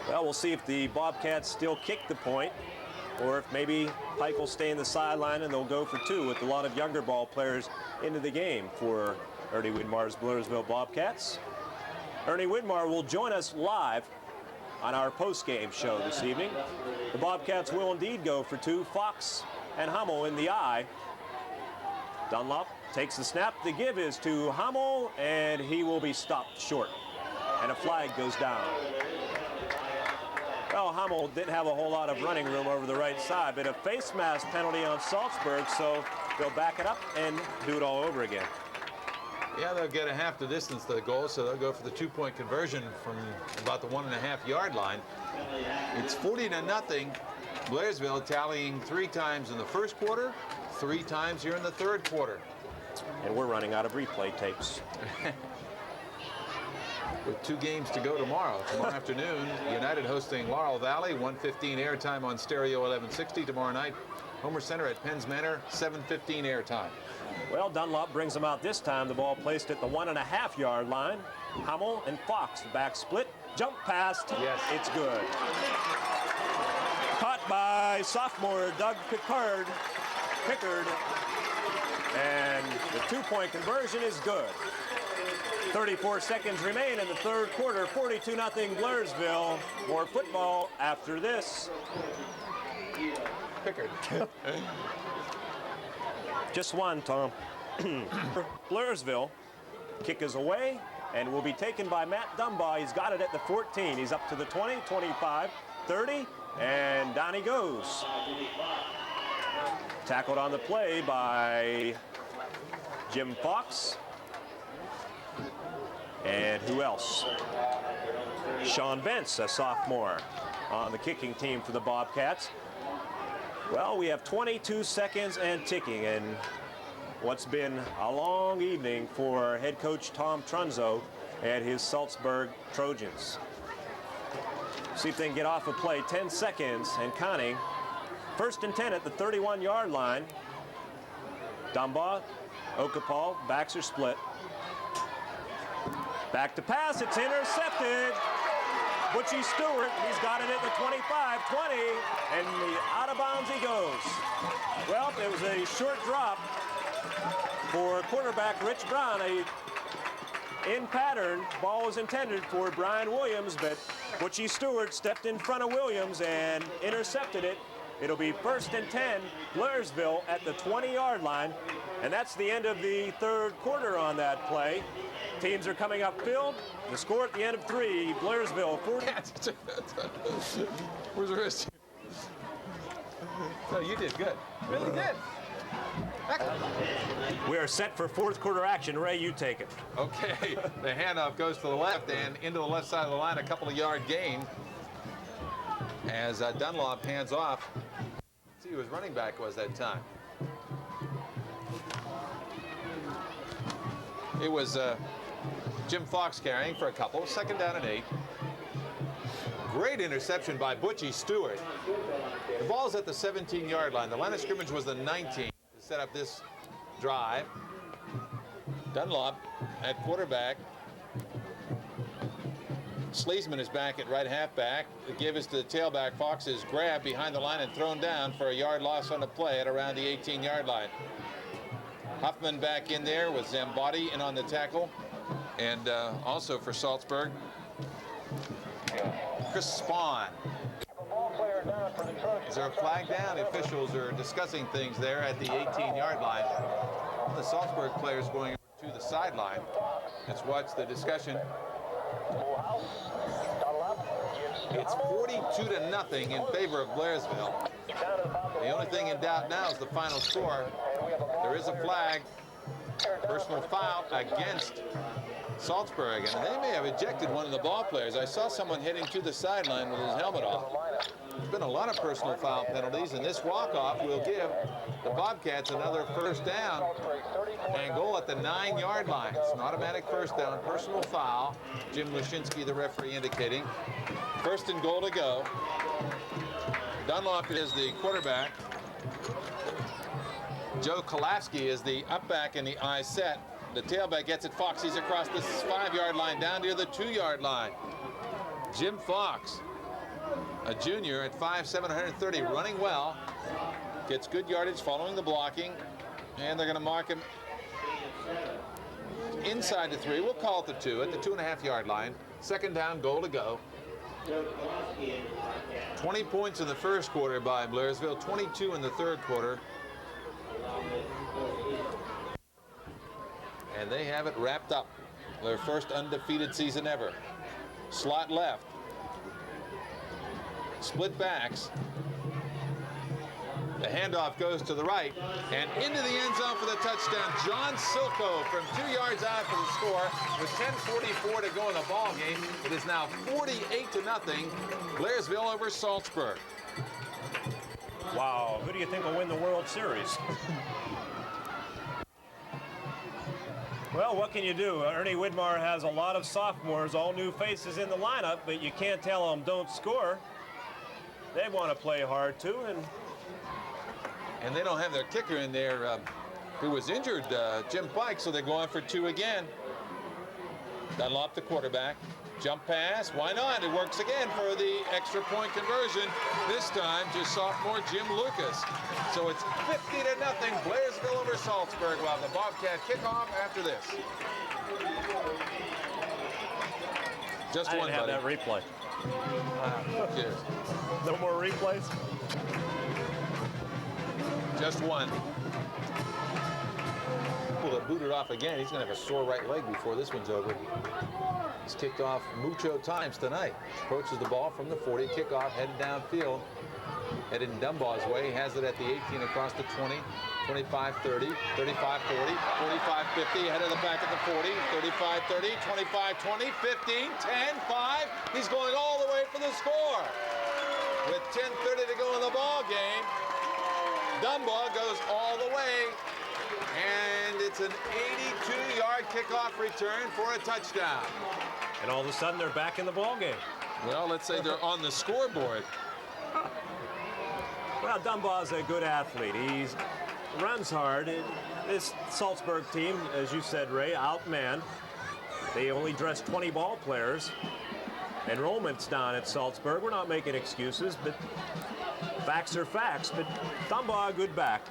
Well, we'll see if the Bobcats still kick the point or if maybe Pike will stay in the sideline and they'll go for 2 with a lot of younger ball players into the game for Ernie Widmar's Blairsville Bobcats. Ernie Widmar will join us live on our post-game show this evening. The Bobcats will indeed go for 2. Fox and Hummel in the eye. Dunlop takes the snap. The give is to Hummel, and he will be stopped short. And a flag goes down. Well, Hummel didn't have a whole lot of running room over the right side, but a face mask penalty on Saltsburg, so they'll back it up and do it all over again. Yeah, they'll get a half the distance to the goal, so they'll go for the 2-point conversion from about the 1.5-yard line. It's 40-0. Blairsville tallying 3 times in the first quarter, 3 times here in the third quarter. And we're running out of replay tapes. With 2 games to go tomorrow. Tomorrow afternoon, United hosting Laurel Valley, 1:15 airtime on Stereo 1160. Tomorrow night, Homer Center at Penns Manor, 7:15 airtime. Well, Dunlop brings them out this time. The ball placed at the 1.5-yard line. Hummel and Fox, back split. Jump past. Yes. It's good. Caught by sophomore Doug Pickard. And the 2-point conversion is good. 34 seconds remain in the third quarter. 42-0 Blairsville. More football after this. Pickard. Just one, Tom. Blairsville. Kick is away and will be taken by Matt Dumbaugh. He's got it at the 14. He's up to the 20, 25, 30, and down he goes. Tackled on the play by Jim Fox. And who else? Sean Bentz, a sophomore, on the kicking team for the Bobcats. Well, we have 22 seconds and ticking, and what's been a long evening for head coach Tom Trunzo and his Saltsburg Trojans. See if they can get off a play. 10 seconds and counting. 1st and 10 at the 31-yard line. Dumbaugh, Okapal, backs are split. Back to pass, it's intercepted. Butchie Stewart, he's got it at the 25, 20, and out of bounds he goes. Well, it was a short drop for quarterback Rich Brown. In pattern, ball was intended for Brian Williams, but Butchie Stewart stepped in front of Williams and intercepted it. It'll be 1st and 10, Blairsville at the 20-yard line, and that's the end of the third quarter on that play. Teams are coming upfield. The score at the end of 3, Blairsville 40. Where's the wrist? No, you did good. Really did. We are set for fourth quarter action. Ray, you take it. Okay, the handoff goes to the left and into the left side of the line, a couple of yard gain as Dunlop hands off. See who his running back was that time. It was Jim Fox carrying for a couple, 2nd down and 8. Great interception by Butchie Stewart. The ball's at the 17-yard line. The line of scrimmage was the 19 to set up this drive. Dunlop at quarterback. Sleesman is back at right halfback. The give is to the tailback. Fox is grabbed behind the line and thrown down for a yard loss on the play at around the 18-yard line. Huffman back in there with Zambotti in on the tackle. And also for Saltsburg, Chris Spawn. Is there a flag down? The officials are discussing things there at the 18-yard line. The Saltsburg players going to the sideline. Let's watch the discussion. It's 42-0 in favor of Blairsville. The only thing in doubt now is the final score. There is a flag, personal foul against Saltsburg, and they may have ejected one of the ball players. I saw someone heading to the sideline with his helmet off. There's been a lot of personal foul penalties, and this walk-off will give the Bobcats another 1st down and goal at the 9-yard line. It's an automatic 1st down, personal foul. Jim Lashinsky, the referee, indicating 1st and goal to go. Dunlop is the quarterback. Joe Kolafsky is the up back in the I set. The tailback gets it. Fox, he's across the 5-yard line down near the 2-yard line. Jim Fox, a junior at 5'7", 130, running well. Gets good yardage following the blocking. And they're going to mark him inside the 3. We'll call it the 2 at the 2.5-yard line. 2nd down, goal to go. 20 points in the first quarter by Blairsville, 22 in the third quarter. And they have it wrapped up. Their first undefeated season ever. Slot left. Split backs. The handoff goes to the right and into the end zone for the touchdown. John Silko from 2 yards out for the score with 10:44 to go in the ball game. It is now 48-0. Blairsville over Saltsburg. Wow, who do you think will win the World Series? Well, what can you do? Ernie Widmar has a lot of sophomores, all new faces in the lineup, but you can't tell them don't score. They want to play hard too, and they don't have their kicker in there who was injured, Jim Pike, so they're going for 2 again. Dunlop, the quarterback. Jump pass, why not? It works again for the extra point conversion. This time to sophomore Jim Lucas. So it's 50-0, Blairsville over Saltsburg. We'll have the Bobcat kickoff after this. Just I one, didn't have buddy. that replay. Cheers. No more replays? Just one. Well, to boot it off again, he's going to have a sore right leg before this one's over. He's kicked off mucho times tonight. Approaches the ball from the 40, kickoff, headed downfield. Headed in Dumbaugh's way. He has it at the 18 across the 20, 25-30, 35-40, 45-50, ahead of the back at the 40, 35-30, 25-20, 15, 10, 5. He's going all the way for the score. With 10:30 to go in the ball game, Dumbaugh goes all the way, and it's an 82-yard kickoff return for a touchdown. And all of a sudden, they're back in the ball game. Well, let's say they're on the scoreboard. Well, Dumbaugh's a good athlete. He runs hard. This Saltsburg team, as you said, Ray, outmanned. They only dressed 20 ball players. Enrollment's down at Saltsburg. We're not making excuses, but facts are facts. But Dumbaugh, a good back.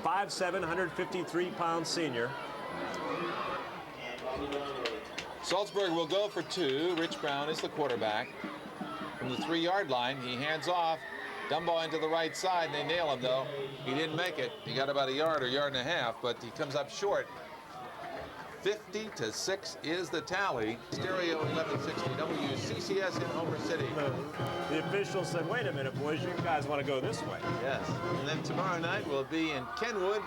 5'7", 153-pound senior. Saltsburg will go for 2. Rich Brown is the quarterback. From the 3-yard line, he hands off. Dumbaugh into the right side, and they nail him, though. He didn't make it. He got about a yard or yard and a half, but he comes up short. 50-6 is the tally. Stereo 1160 WCCS in Homer City. The official said, wait a minute, boys, you guys want to go this way. Yes. And then tomorrow night we'll be in Kenwood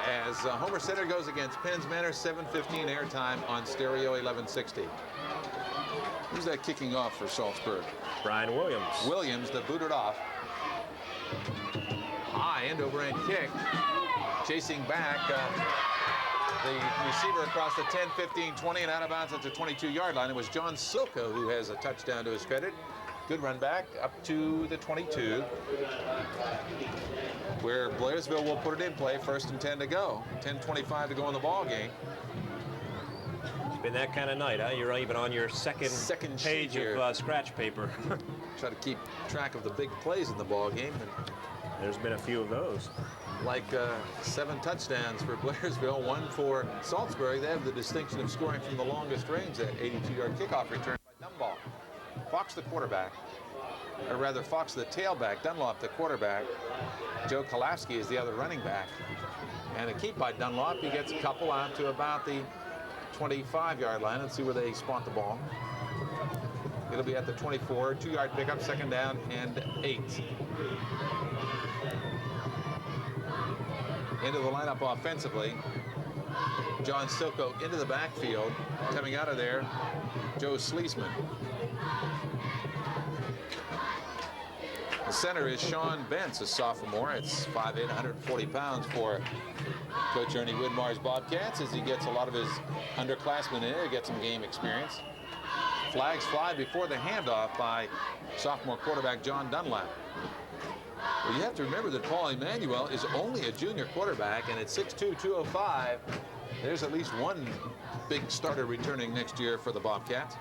as Homer Center goes against Penns Manor, 7:15 airtime on Stereo 1160. Who's that kicking off for Saltsburg? Brian Williams. Williams, that booted off. High end over end kick. Chasing back the receiver across the 10, 15, 20 and out of bounds at the 22-yard line. It was John Silko who has a touchdown to his credit. Good run back up to the 22, where Blairsville will put it in play. 1st and 10 to go. 10:25 to go in the ball game. It's been that kind of night, huh? You're even on your second page of scratch paper. Try to keep track of the big plays in the ball game. And there's been a few of those. Like 7 touchdowns for Blairsville, 1 for Saltsburg. They have the distinction of scoring from the longest range, that 82-yard kickoff return by Dumbaugh. Fox the quarterback, or rather Fox the tailback, Dunlop the quarterback. Joe Kalafsky is the other running back. And a keep by Dunlop. He gets a couple out to about the 25-yard line. Let's see where they spot the ball. It'll be at the 24, 2-yard pickup, 2nd down and 8. Into the lineup offensively. John Silko into the backfield. Coming out of there, Joe Sleesman. The center is Sean Bentz, a sophomore. It's 5'8", 140 pounds for Coach Ernie Widmar's Bobcats as he gets a lot of his underclassmen in there to get some game experience. Flags fly before the handoff by sophomore quarterback John Dunlap. Well, you have to remember that Paul Emanuel is only a junior quarterback, and at 6'2", 205, there's at least one big starter returning next year for the Bobcats.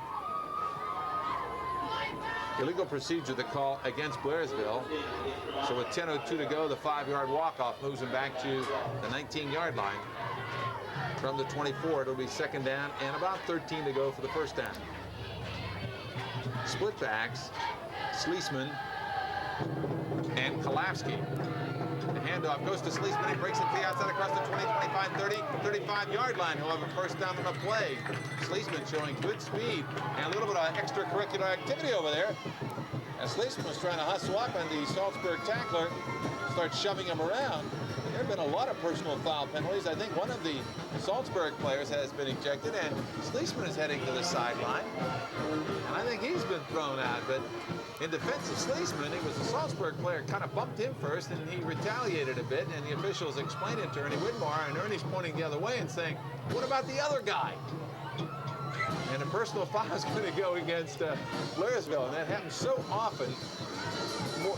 Illegal procedure, the call against Blairsville. So with 10:02 to go, the 5-yard walk-off moves him back to the 19-yard line. From the 24, it'll be 2nd down and about 13 to go for the 1st down. Split backs, Sleesman and Kalafsky. The handoff goes to Sleesman. He breaks it to the outside across the 20, 25, 30, 35-yard line. He'll have a 1st down on the play. Sleesman showing good speed and a little bit of extracurricular activity over there. As Sleesman was trying to hustle up, and the Saltsburg tackler starts shoving him around. There have been a lot of personal foul penalties. I think one of the Saltsburg players has been ejected, and Sleesman is heading to the sideline. And I think he's been thrown out, but in defense of Sleesman, it was the Saltsburg player kind of bumped him first, and he retaliated a bit, and the officials explained it to Ernie Widmar, and Ernie's pointing the other way and saying, what about the other guy? And a personal foul is going to go against Blairsville, and that happens so often.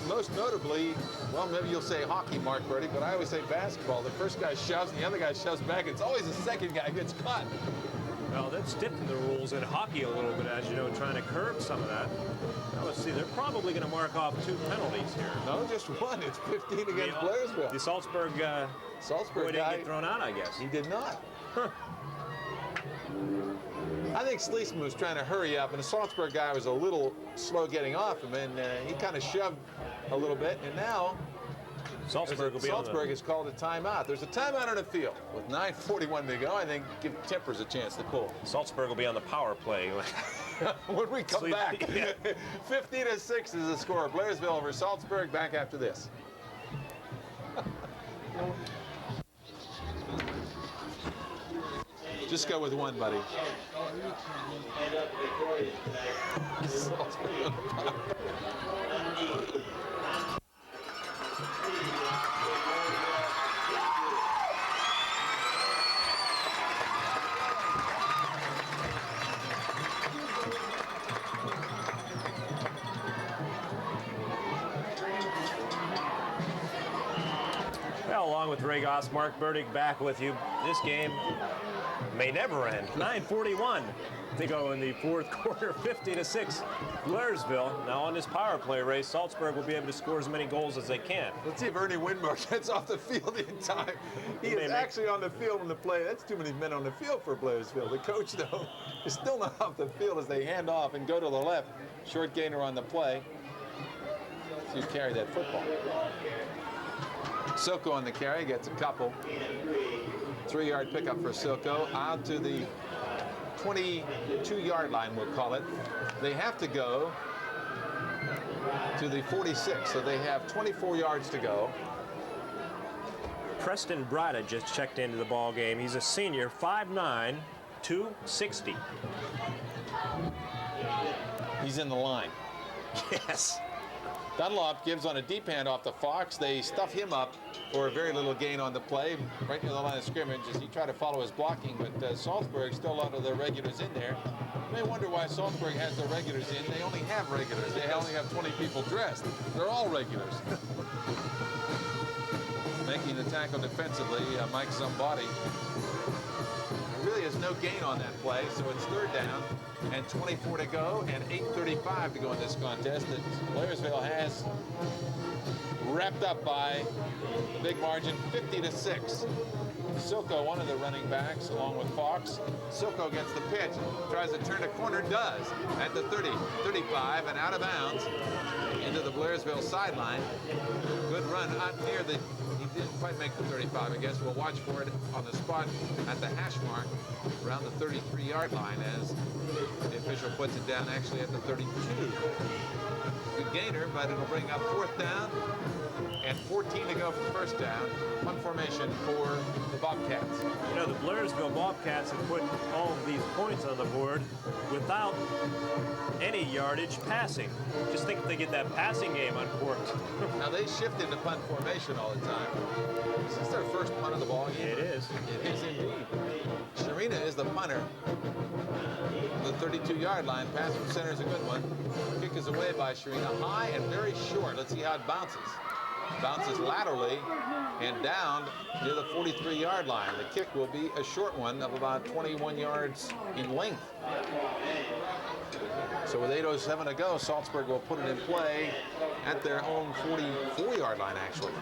Most notably, well, maybe you'll say hockey, Mark Burdick, but I always say basketball. The first guy shoves and the other guy shoves back. It's always the second guy who gets caught. Well, that's stiffened the rules in hockey a little bit, as you know, trying to curb some of that. Now, let's see, they're probably going to mark off 2 penalties here. No, just 1. It's 15 against Blairsville. The Saltsburg boy didn't get thrown out, I guess. He did not. Huh. I think Sleesman was trying to hurry up, and the Saltsburg guy was a little slow getting off him, and he kind of shoved a little bit, and now Saltsburg has called a timeout. There's a timeout on the field with 9:41 to go. I think give Tempers a chance to pull. Saltsburg will be on the power play. When we come back, 50-6 is the score. Blairsville over Saltsburg. Back after this. Just go with one, buddy. Well, along with Ray Goss, Mark Burdick back with you. This game may never end. 9:41 to go in the fourth quarter, 50-6. Blairsville. Now on this power play race, Saltsburg will be able to score as many goals as they can. Let's see if Ernie Winmar gets off the field in time. He is actually on the field on the play. That's too many men on the field for Blairsville. The coach, though, is still not off the field as they hand off and go to the left. Short gainer on the play. So you carry that football. Silko on the carry, gets a couple. 3-yard pickup for Silko. Out to the 22-yard line, we'll call it. They have to go to the 46, so they have 24 yards to go. Preston Brida just checked into the ball game. He's a senior, 5'9", 260. He's in the line. Yes. Dunlop gives on a deep hand off the Fox. They stuff him up for a very little gain on the play, right near the line of scrimmage as he tried to follow his blocking, but Saltsburg still a lot of their regulars in there. You may wonder why Saltsburg has their regulars in. They only have regulars. They only have 20 people dressed. They're all regulars. Making the tackle defensively, Mike Zambati. There really is no gain on that play, so it's third down and 24 to go and 8:35 to go in this contest that Blairsville has wrapped up by the big margin, 50-6. Silko, one of the running backs, along with Fox. Silko gets the pitch, tries to turn a corner, does, at the 30, 35, and out of bounds into the Blairsville sideline. Good run out near the, he didn't quite make the 35, I guess. We'll watch for it on the spot at the hash mark around the 33-yard line as the official puts it down actually at the 32. Good gainer, but it'll bring up fourth down and 14 to go for first down. Punt formation for the Bobcats. You know, the Blairsville Bobcats have put all of these points on the board without any yardage passing. Just think if they get that passing game uncorked. Now they shift into punt formation all the time. Is this their first punt of the ball game? It is. It is indeed. Sharina is the punter. The 32-yard line. Pass from center is a good one. Kick is away by Sharina. High and very short. Let's see how it bounces. Bounces laterally and down near the 43-yard line. The kick will be a short one of about 21 yards in length. So with 8:07 to go, Saltsburg will put it in play at their own 44-yard line, actually.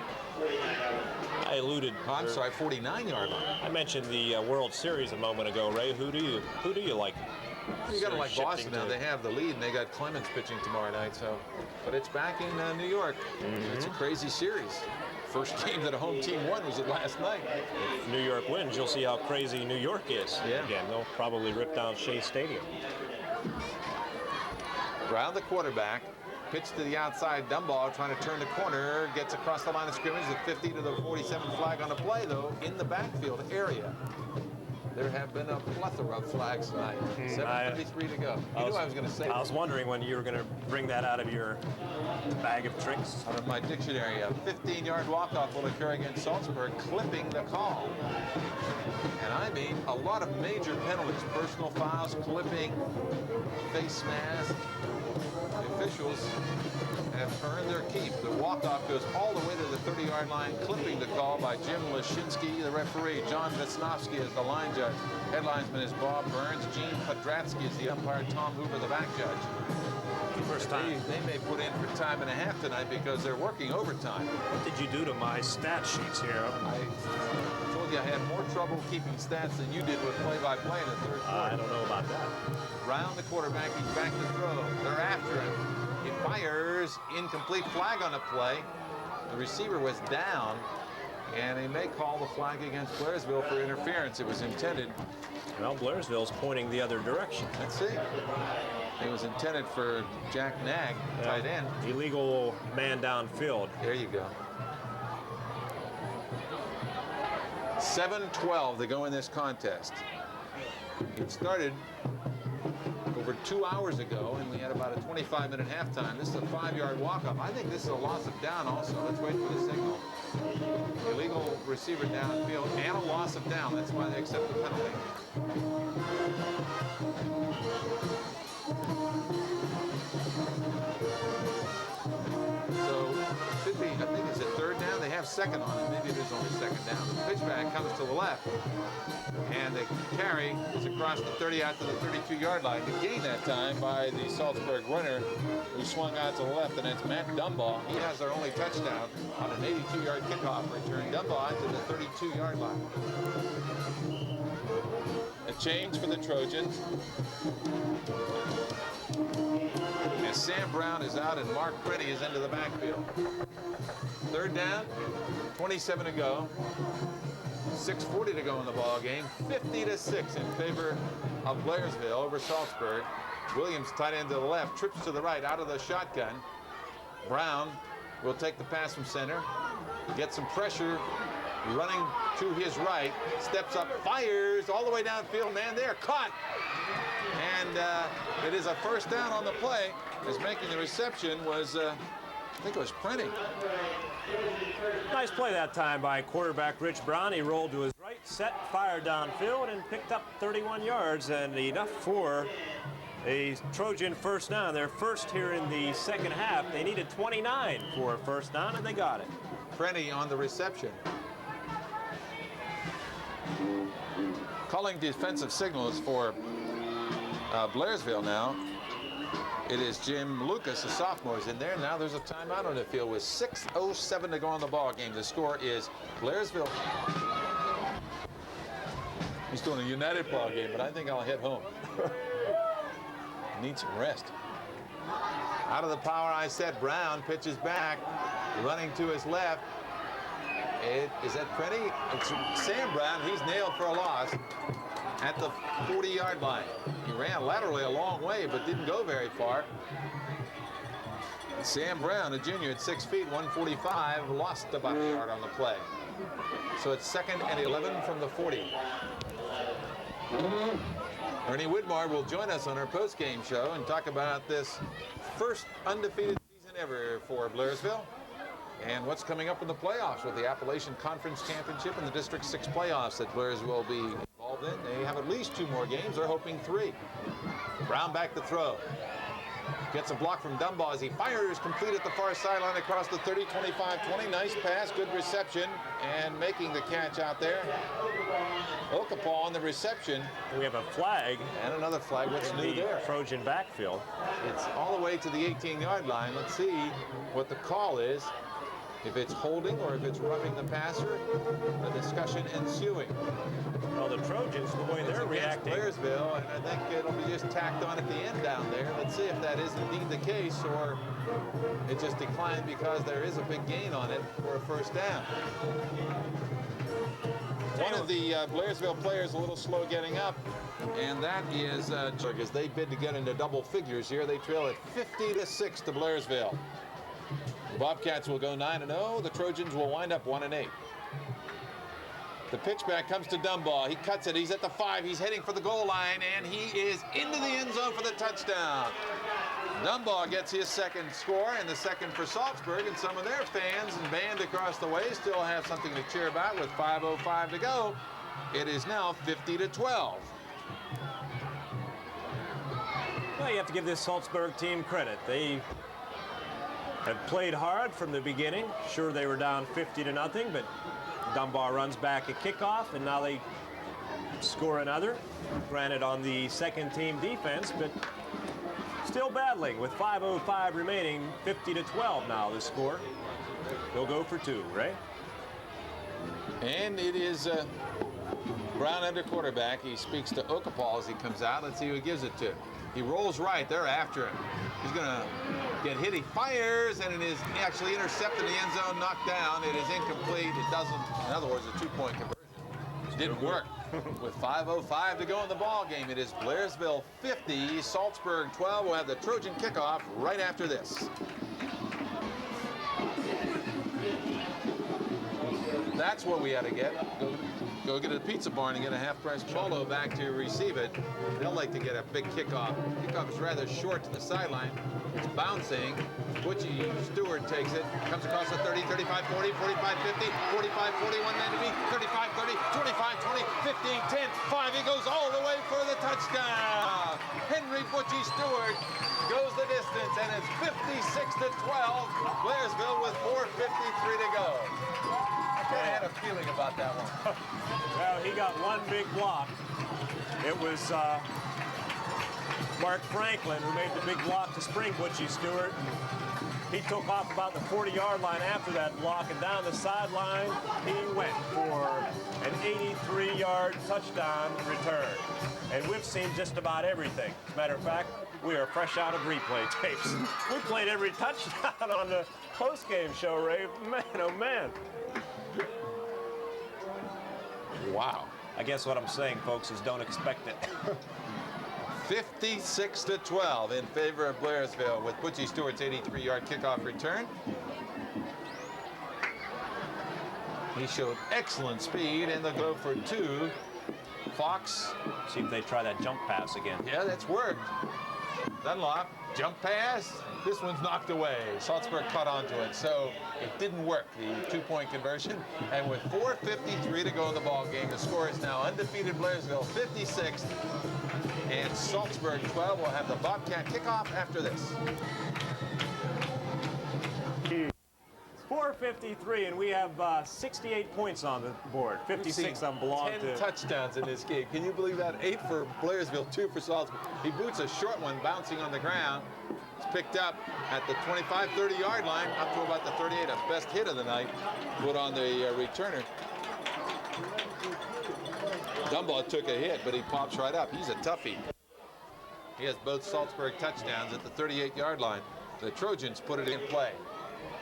I alluded. Oh, I'm sorry, 49-yard line. I mentioned the World Series a moment ago, Ray. Who do you like? You got to like Boston now. They have the lead, and they got Clemens pitching tomorrow night. So, but it's back in New York. It's a crazy series. First game that a home team won was it last night. If New York wins, you'll see how crazy New York is. Yeah. Again, they'll probably rip down Shea Stadium. Brown, the quarterback, pitch to the outside. Dumbaugh trying to turn the corner, gets across the line of scrimmage. The 50 to the 47 flag on the play, though, in the backfield area. There have been a plethora of flags tonight. 7:33 to go. You knew I was going to say that. I was wondering when you were going to bring that out of your bag of tricks. Out of my dictionary, a 15-yard walk-off will occur against Saltsburg, clipping the call. And I mean a lot of major penalties, personal fouls, clipping, face mask. The officials have earned their keep. The walk-off goes all the way to the 30-yard line, clipping the call by Jim Lashinsky, the referee. John Vesnovsky is the line judge. Headlinesman is Bob Burns. Gene Podratsky is the umpire. Tom Hoover, the back judge. First time. They may put in for time and a half tonight because they're working overtime. What did you do to my stat sheets here? I told you I had more trouble keeping stats than you did with play-by-play in the third quarter. I don't know about that. Round the quarterback, he's back to throw. They're after him. He fires, incomplete flag on the play. The receiver was down, and they may call the flag against Blairsville for interference. It was intended. Well, Blairsville's pointing the other direction. Let's see. It was intended for Jack Nag, tight end. Illegal man downfield. There you go. 7:12 to go in this contest. It started over 2 hours ago, and we had about a 25-minute halftime. This is a 5-yard walk-up. I think this is a loss of down also. Let's wait for the signal. Illegal receiver downfield and a loss of down. That's why they accept the penalty. So, should be, I think it's a third down. They have second on it. Maybe it is only second down. The pitchback comes to the left. And the carry is across the 30 out to the 32-yard line. The gain that time by the Saltsburg runner who swung out to the left, and it's Matt Dumbaugh. He has their only touchdown on an 82-yard kickoff return. Dumbaugh to the 32-yard line. A change for the Trojans. And Sam Brown is out and Mark Prenny is into the backfield. Third down, 27 to go. 6:40 to go in the ball game. 50-6 in favor of Blairsville over Saltsburg. Williams tight end to the left, trips to the right out of the shotgun. Brown will take the pass from center, get some pressure, running to his right, steps up, fires all the way downfield. Man, they're caught. And it is a first down on the play, as making the reception was, I think it was Prenny. Nice play that time by quarterback Rich Brown. He rolled to his right, set, fired downfield, and picked up 31 yards, and enough for a Trojan first down. Their first here in the second half. They needed 29 for a first down, and they got it. Prenny on the reception. Calling defensive signals for Blairsville now. It is Jim Lucas, a sophomore, is in there. Now there's a timeout on the field with 6:07 to go in the ball game. The score is Blairsville. He's doing a United ball game, but I think I'll head home. Need some rest. Out of the power I said, Brown pitches back, running to his left. Is that Prenny? It's Sam Brown. He's nailed for a loss at the 40-yard line. He ran laterally a long way, but didn't go very far. Sam Brown, a junior at 6 feet, 145, lost about a yard on the play. So it's 2nd and 11 from the 40. Ernie Widmar will join us on our post-game show and talk about this first undefeated season ever for Blairsville and what's coming up in the playoffs with the Appalachian Conference Championship and the District 6 playoffs that Blairsville will be involved in. They have at least 2 more games. They're hoping 3. Brown back to throw. Gets a block from Dumbaugh as he fires, complete at the far sideline across the 30, 25, 20. Nice pass, good reception, and making the catch out there. Okapaw on the reception. We have a flag. And another flag. What's new there? Trojan backfield. It's all the way to the 18-yard line. Let's see what the call is. If it's holding or if it's roughing the passer, a discussion ensuing. Well, the Trojans, the way they're reacting. Blairsville, and I think it'll be just tacked on at the end down there. Let's see if that is indeed the case, or it just declined because there is a big gain on it for a first down. One of the Blairsville players a little slow getting up, and that is as they bid to get into double figures here. They trail at 50-6 to Blairsville. The Bobcats will go 9-0. The Trojans will wind up 1-8. The pitchback comes to Dumbaugh. He cuts it. He's at the 5. He's heading for the goal line, and he is into the end zone for the touchdown. Dumbaugh gets his second score and the second for Saltsburg, and some of their fans and band across the way still have something to cheer about with 5:05 to go. It is now 50-12. Well, you have to give this Saltsburg team credit. They have played hard from the beginning. Sure, they were down 50-0, but Dumbaugh runs back a kickoff, and now they score another. Granted, on the second team defense, but still battling with 5:05 remaining. 50-12 now the score. They'll go for 2, right? And it is Brown under quarterback. He speaks to Okapaw as he comes out. Let's see who he gives it to. He rolls right. They're after him. He's going to get hit. He fires, and it is actually intercepted in the end zone, knocked down. It is incomplete. It doesn't, in other words, a 2-point conversion. It didn't work. With 5:05 to go in the ball game, it is Blairsville 50, Saltsburg 12. We'll have the Trojan kickoff right after this. That's what we had to get. Go get a pizza barn and get a half-price Polo back to receive it. They'll like to get a big kickoff. Kickoff is rather short to the sideline. It's bouncing. Butchie Stewart takes it. Comes across the 30, 35, 40, 45, 50, 45, 41, 90, 35, 30, 25, 20, 15, 10, 5. He goes all the way for the touchdown. Henry Butchie Stewart goes the distance, and it's 56-12. Blairsville with 4:53 to go. I kind of had a feeling about that one. Well, he got one big block. It was Mark Franklin who made the big block to spring Butchie Stewart. He took off about the 40-yard line after that block, and down the sideline he went for an 83-yard touchdown return. And we've seen just about everything. As a matter of fact, we are fresh out of replay tapes. We played every touchdown on the post-game show, Ray. Man, oh man. Wow. I guess what I'm saying, folks, is don't expect it. 56-12 in favor of Blairsville with Butchie Stewart's 83-yard kickoff return. He showed excellent speed, and they'll go for 2. Fox. See if they try that jump pass again. Yeah, that's worked. Dunlop, jump pass. This one's knocked away. Saltsburg caught onto it, so it didn't work, the 2-point conversion. And with 4:53 to go in the ball game, the score is now undefeated Blairsville 56 and Saltsburg 12. Will have the Bobcat kickoff after this. 4:53, and we have 68 points on the board. 56 on belong 10 to. touchdowns in this game. Can you believe that? 8 for Blairsville, 2 for Saltsburg. He boots a short one bouncing on the ground. It's picked up at the 25-30-yard line, up to about the 38. A best hit of the night put on the returner. Dumbaugh took a hit, but he pops right up. He's a toughie. He has both Saltsburg touchdowns at the 38-yard line. The Trojans put it in play.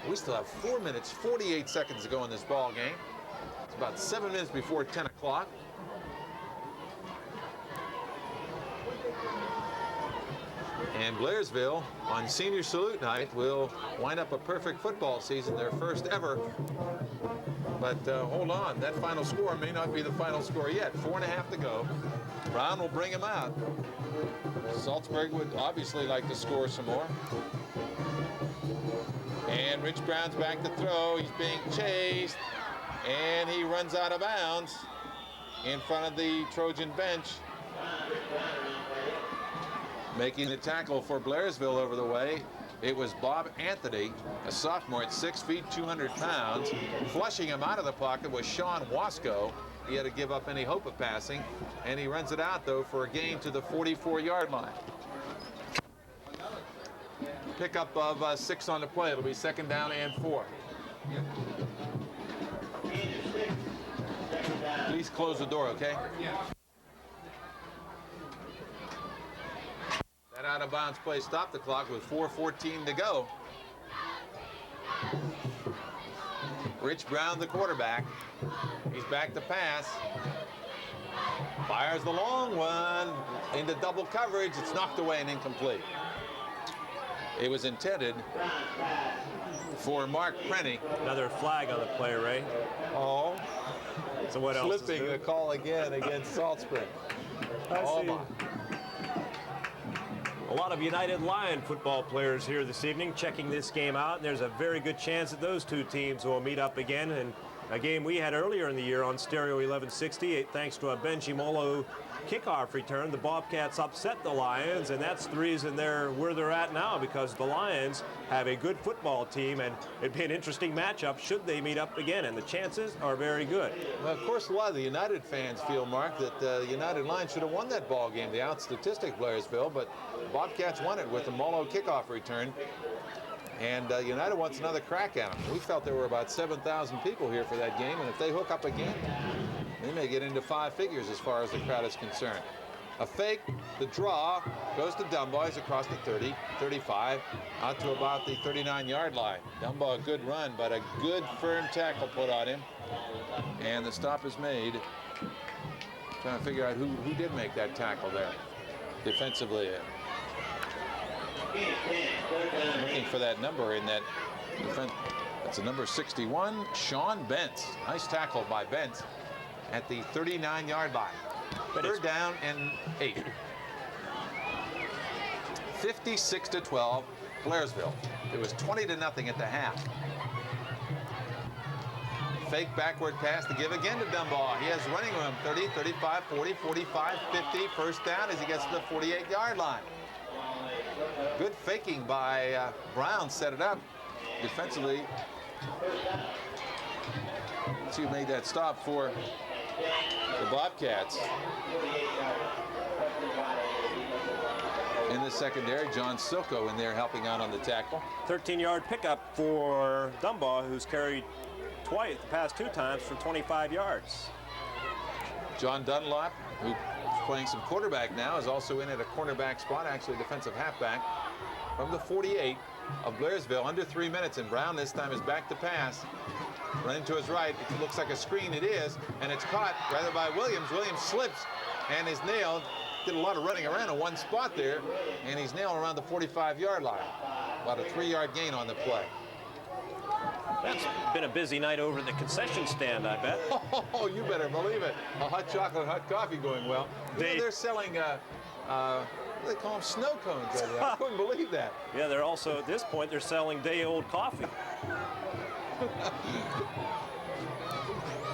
We still have 4 minutes, 48 seconds to go in this ball game. It's about 7 minutes before 10 o'clock. And Blairsville, on senior salute night, will wind up a perfect football season, their first ever. But hold on, that final score may not be the final score yet. 4.5 to go. Brown will bring him out. Saltsburg would obviously like to score some more. And Rich Brown's back to throw. He's being chased, and he runs out of bounds in front of the Trojan bench. Making the tackle for Blairsville over the way, it was Bob Anthony, a sophomore at 6 feet, 200 pounds. Flushing him out of the pocket was Sean Wasco. He had to give up any hope of passing, and he runs it out, though, for a gain to the 44-yard line. Pickup of 6 on the play. It'll be 2nd down and 4. Please close the door, okay? That out of bounds play stopped the clock with 4:14 to go. Rich Brown, the quarterback. He's back to pass. Fires the long one into double coverage. It's knocked away and incomplete. It was intended for Mark Prenny. Another flag on the play, Ray. Oh, So what else? flipping the call again against Saltsburg. I see. My. A lot of United Lion football players here this evening checking this game out, and there's a very good chance that those two teams will meet up again. And a game we had earlier in the year on Stereo 1160, thanks to a Benji Molo kickoff return, the Bobcats upset the Lions, and that's the reason they're where they're at now, because the Lions have a good football team, and it'd be an interesting matchup should they meet up again, and the chances are very good. Well, of course, a lot of the United fans feel, Mark, that the United Lions should have won that ball game. The out statistic, Blairsville, but Bobcats won it with a Molo kickoff return. And United wants another crack at them. We felt there were about 7,000 people here for that game, and if they hook up again, they may get into 5 figures as far as the crowd is concerned. A fake, the draw, goes to Dumbaugh. He's across the 30, 35, out to about the 39-yard line. Dumbaugh, a good run, but a good firm tackle put on him. And the stop is made. Trying to figure out who did make that tackle there defensively. Looking for that number in that defense. That's the number 61, Sean Bentz. Nice tackle by Bentz at the 39-yard line. But 3rd down and 8. 56-12, Blairsville. It was 20-0 at the half. fake backward pass to give again to Dumbaugh. He has running room, 30, 35, 40, 45, 50. First down as he gets to the 48-yard line. Good faking by Brown, set it up defensively. Let's see who made that stop for the Bobcats. In the secondary, John Silko in there helping out on the tackle. 13-yard pickup for Dumbaugh, who's carried twice the past 2 times for 25 yards. John Dunlap, who's playing some quarterback now, is also in at a cornerback spot, actually defensive halfback, from the 48 of Blairsville. Under 3 minutes, and Brown this time is back to pass. Running to his right, it looks like a screen, it is, and it's caught rather by Williams. Williams slips and is nailed. Did a lot of running around in one spot there, and he's nailed around the 45-yard line. About a 3-yard gain on the play. That's been a busy night over at the concession stand, I bet. Oh, you better believe it. A hot chocolate, hot coffee going well. They're selling, what do they call them, snow cones right there. I couldn't believe that. Yeah, they're also, at this point, they're selling day-old coffee.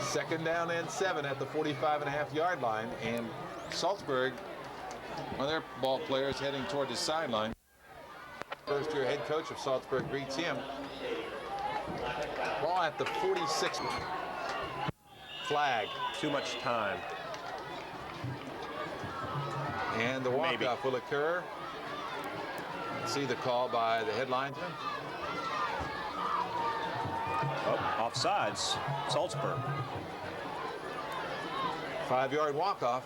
Second down and 7 at the 45.5-yard line, and Saltsburg, one of their ball players heading toward the sideline. First-year head coach of Saltsburg greets him. Ball at the 46. Flag. Too much time. And the walk-off will occur. See the call by the head linesman. Oh, offsides, Saltsburg. 5-yard walk-off.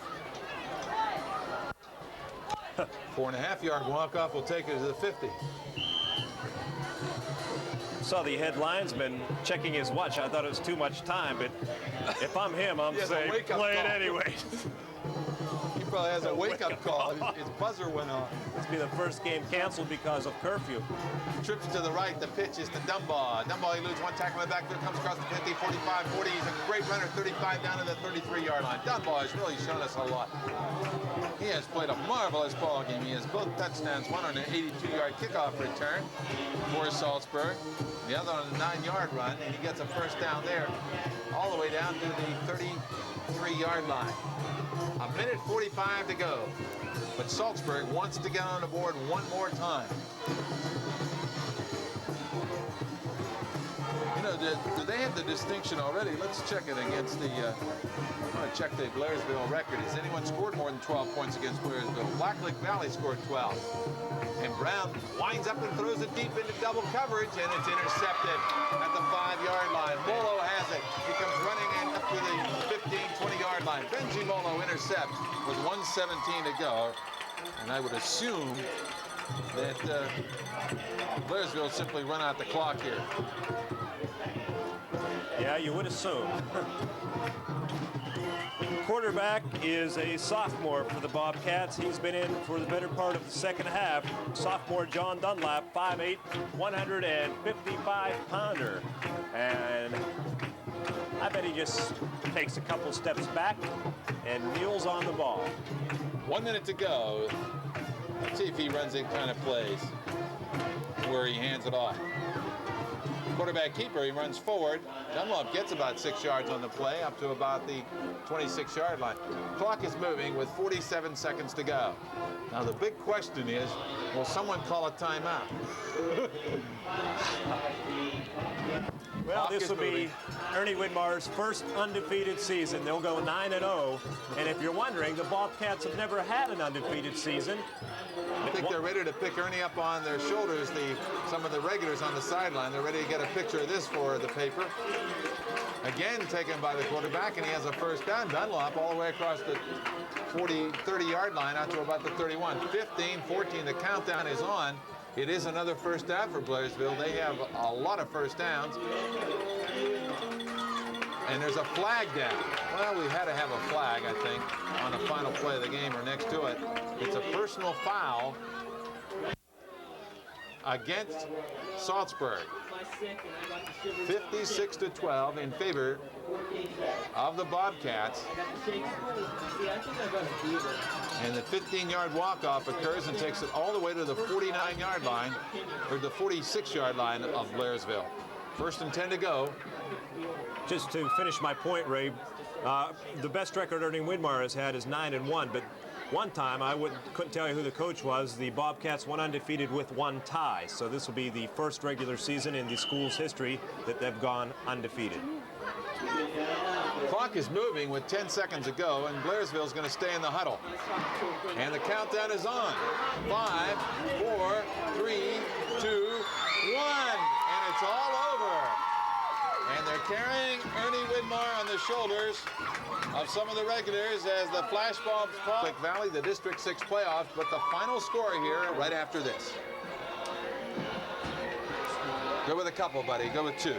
4.5-yard walk-off will take it to the 50. Saw the head linesman checking his watch. I thought it was too much time, but if I'm him, I'm saying play it anyway. He probably has a wake-up call. His buzzer went off. This will be the first game canceled because of curfew. Trips to the right. The pitch is to Dumbaugh. Dumbaugh eludes one tackle in the backfield, comes across the 50, 45, 40. He's a great runner, 35 down to the 33-yard line. Dumbaugh has really shown us a lot. He has played a marvelous ball game. He has both touchdowns, one on an 82-yard kickoff return for Saltsburg, the other on a 9-yard run, and he gets a first down there all the way down to the 33-yard line. A minute 45 to go, but Saltsburg wants to get on the board one more time. You know, do they have the distinction already? Let's check it against the, I want to check the Blairsville record. Has anyone scored more than 12 points against Blairsville? Blacklick Valley scored 12. And Brown winds up and throws it deep into double coverage, and it's intercepted at the 5-yard line. Molo has it. He comes running in up to the 15, 20-yard line. Benji Molo intercepts with 1:17 to go. And I would assume that Blairsville simply run out the clock here. Yeah, you would assume. Quarterback is a sophomore for the Bobcats. He's been in for the better part of the second half. Sophomore John Dunlap, 5'8", 155-pounder. And I bet he just takes a couple steps back and kneels on the ball. 1 minute to go. Let's see if he runs in kind of plays where he hands it off. Quarterback keeper, he runs forward. Dunlop gets about 6 yards on the play, up to about the 26-yard line. Clock is moving with 47 seconds to go. Now the big question is, will someone call a timeout? Well, this will be Ernie Widmar's first undefeated season. They'll go 9-0. And if you're wondering, the Bobcats have never had an undefeated season. I think they're ready to pick Ernie up on their shoulders, some of the regulars on the sideline. They're ready to get a picture of this for the paper. Again, taken by the quarterback, and he has a first down. Dunlop all the way across the 30-yard line out to about the 31. 15, 14, the countdown is on. It is another first down for Blairsville. They have a lot of first downs. And there's a flag down. Well, we had to have a flag, I think, on the final play of the game or next to it. It's a personal foul against Saltsburg. 56-12 in favor of the Bobcats. And the 15-yard walk-off occurs and takes it all the way to the 49-yard line, or the 46-yard line of Blairsville. First and 10 to go. Just to finish my point, Ray, the best record Ernie Widmar has had is 9-1, but one time, couldn't tell you who the coach was, the Bobcats went undefeated with 1 tie. So this will be the first regular season in the school's history that they've gone undefeated. Clock is moving with 10 seconds to go, and Blairsville is going to stay in the huddle. And the countdown is on. 5, 4, 3, 2, 1. And it's all over. And they're carrying Ernie Widmar on the shoulders of some of the regulars as the flashbulbs fall. Valley, the District 6 playoffs, but the final score here right after this. Go with a couple, buddy. Go with 2.